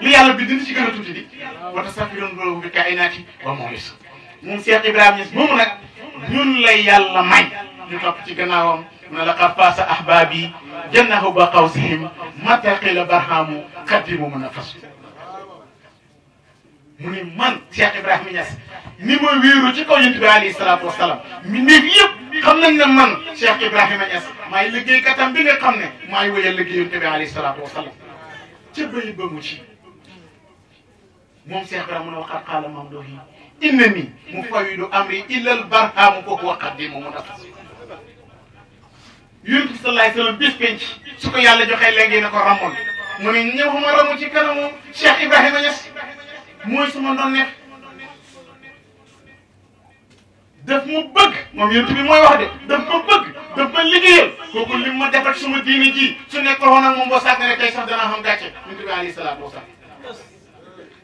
li yàlla bi dindi ci gën a tuuti di moo tax safiroon lahu fil kainati wa muxlis moom Cheikh Ibrahima Niass moomu nag ñun lay yàlla may ñu topp ci gannaawam mu ne laqad faasa ahbaabi jannahu ba qawsihim mataqila barhamu xaddimu mun a fas mu ni man Cheikh Ibrahima Niass ni ma wéeru ci kaw yonent bi alayhi salaatu wasalaam mi néeg yëpp xam nañ ne man Cheikh Ibrahima Niass maay liggéeykatam bi nga xam ne maay wéyal liggéey yonent bi alayhi salaatu wasalaam ca bëy ba mu ci moom Cheikh Ibrahima mu ne waqad qaala mamduhi innani mufawidu amri illal barhamu kooku waqat di mu def yonent bi sallallahu alayhi wasallam bis penc su ko yàlla joxee léegi na ko ramoon mu ne ñëw ma ramu ci kanamu Cheikh Ibrahima Niass mooy suma doon neef daf mu bëgg moom yonent bi mooy wax de daf ko bëgg daf ma liggéeyal kooku li ma defal suma diine ji su nekkoon woon ak moom boo sàgg ne tey sax danaa xam gàcce yonent bi alayhi salaatu wasalaam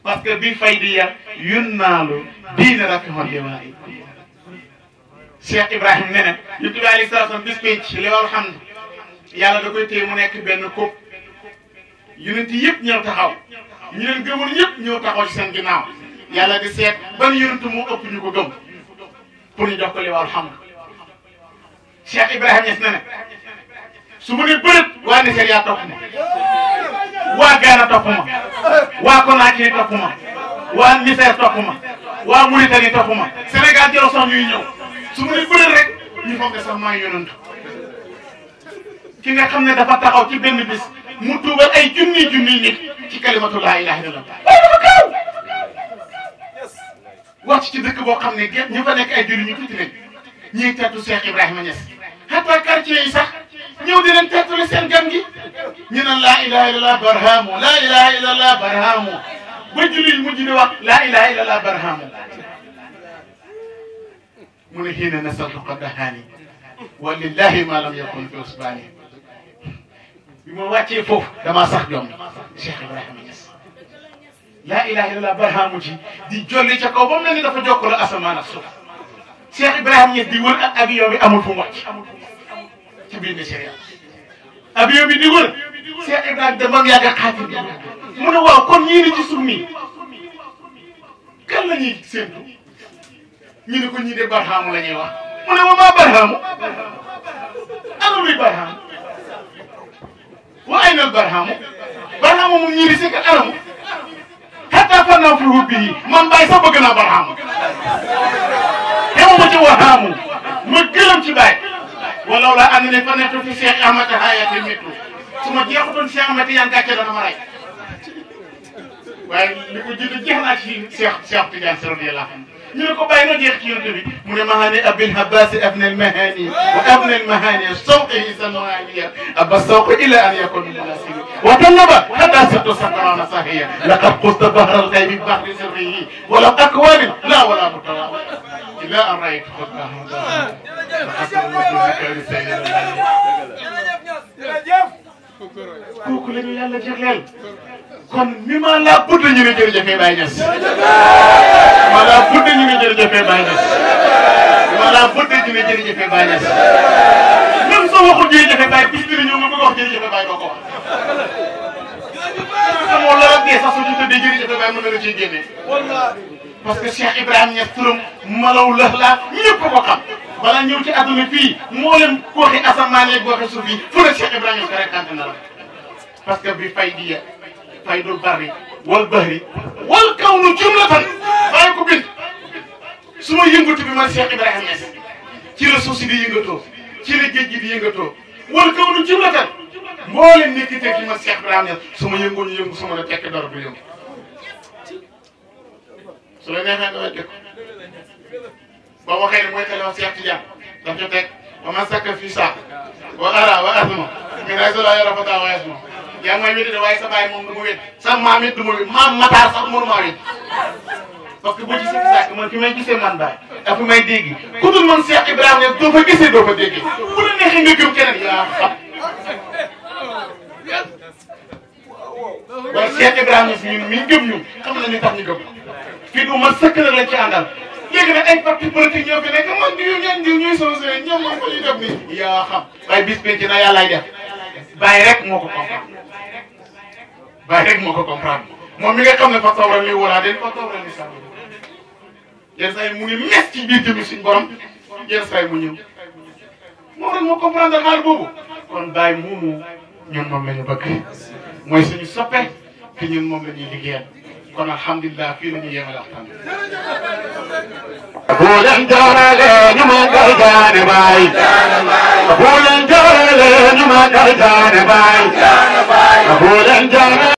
parce que bi faydiya yunnaalu diine rafihon liwaayi Cheikh Ibrahima ne ne yonent bi alayhi salaatu wasalaam bis penc li war xam yàlla da koy téye mu nekk benn kóob yonent yëpp ñëw taxaw ñu leen gëmul ñëpp ñëw taxaw ci seen ginnaaw yàlla di seet ban yonent mu ëpp ñu ko gëm pour ñu jox ko li war xam Cheikh Ibrahima Niass ne ne su ma nee bërët waa Nigeria topp ma waa Ghana topp ma waa Conakry topp ma waa Niger topp ma waa Mauritanie taxuma Sénégal jëlo sax ñuy ñëw su mu ne bëri rek ñu foog ne sax maa yonantu ki nga xam ne dafa taxaw ci benn bis mu tuubal ay junni nit ci kalimatu laa ilaha illallah waaye dafa kaaw wàcc ci dëkk boo xam ne ñu fa nekk ay julli ñu tuuti lañ ñiy teetu Cheikh Ibrahima Niass hatta quartier yi sax ñëw di leen teetule seen gan gi ñu naan laa ilaha illallah barhamu laa ilaha illallah barhamu ba julli mujj di wax laa ilaha illallah barhamu mu ne xiina nasaltu qaddahaani wa lillahi ma lam yakun fi usbaani bi ma wàccee foofu damaa sax jom Cheikh Ibrahima Niass laa ilaha illallah barhamu ci di jolli ca kaw ba mel ni dafa jokkaloo asamaan ak suuf Cheikh Ibrahima Niass di wër ak avion bi amul fu mu wàcc ci biir Nigeria avion bi di wër Cheikh Ibrahima dama yàgg a xaatim bi mu ne waaw kon ñii ni ci suuf nii kan la ñuy séentu ñu ne ko ñii de barhamu la ñuy wax mu ne ma maa barhamu ana luy barhamu wa ayna al barhamu barhamu moom ñii di si kat anamu hatta fanaaw fi hubbi yi man Baye sax bëgg naa barhamu xewuma ci wahaamu ma gërëm ci Baye walaw la ànd ne fa nettu fi Cheikh Ahmad hayati méttu su ma jeexutoon Cheikh Ahmad yan gàcce dana ma rey waaye li ko jiitu jeex naa ci Cheikh Tidiane Sy radiyallahu anhu ñu ne ko Baye noo jeex ci yonent bi mu ne mahani abil habasi abna al mahani wa abna al mahani sawqihi sanwaniya abba sawqi ila an yakun munasib wa talaba hatta sattu sakrana sahiya laqad qusta bahra al ghaybi bahri sirrihi wala akwan la wala mutawa ila an ra'aytu khutbahu kooku la ñu yàlla jagleel kon mi ma laa budd ñu ne jërëjëfee Baye Niass ma laa budd ñu ne jërëjëfee Baye Niass ma laa budd ñu ne jërëjëfee Baye Niass même soo waxul jërëjëfee Baye bis bi ñëw nga bëgg a wax jërëjëfee Baye doo ko wax amoo la dee sax su ñu tëddee jërëjëfee Baye mën na la ciy génne parce que Cheikh Ibrahima Niass turam malaw la laa ñëpp ko xam balaa ñëw ci àdduna fii moo leen goxi asamaan yeeg goxi suuf yi fu ne Cheikh Ibrahima Niass rek kante na la parce que bi fay di faydul barri wal bahri wal kawnu jumlatan bàyyi ko bind su ma yëngatu bi man Cheikh Ibrahima Niass ci la suuf si di yëngatoo ci la géej gi di yëngatoo wal kawnu jumlatan mboolem nekk teg ci man Cheikh Ibrahima Niass su ma yëngoo ñu yëngu su ma la tekk dara du yëngu su la neexee nga wecce ko ba waxee ne mooy xelal Cheikh Tidiane daf ca teg ba man sakka fii saa wa ara wa asma min haysu laa yara fataa wa yasma yaa ngi may wéddi de waaye sa baay moom du ma wéddi sa maam it du ma wéddi maam Matar sax mënu maa wéddi parce que boo ci sikki sàkk man fi may gisee man baay ak fi may dégg ku dul man Cheikh Ibrahima ne doo fa gisee doo fa dégg bu la neexee nga gëm keneen yaa xam waaye Cheikh Ibrahima si ñun mii gëm ñun xam nañu tax ñu gëm fii du man sëkk nag lañ ci àndal léegi nag ay parti politique ñoo fi nekk man diw ñeen diw ñuy sosé ñoom moom ko ñuy def nii yaa xam waaye bis penc na yàllaay def Baye rek moo ko comprendre Baye rek moo ko comprendre moom mi nga xam ne fa tawral li wala den fa tawral li sax yenn saa yi mu ngi mes ci biir jëmi suñ borom yenn saa yi mu ñëw moo rek moo comprendre xaal boobu kon Baye moomu ñun moom la ñu bëgg mooy suñu soppe te ñun moom la ñuy liggéeyal kon alhamdulilah fii la ñuy yemal waxtaan Bulan jarale ñu magal jaane Baye bulan jarale ñu magal jaane Baye bulan jarale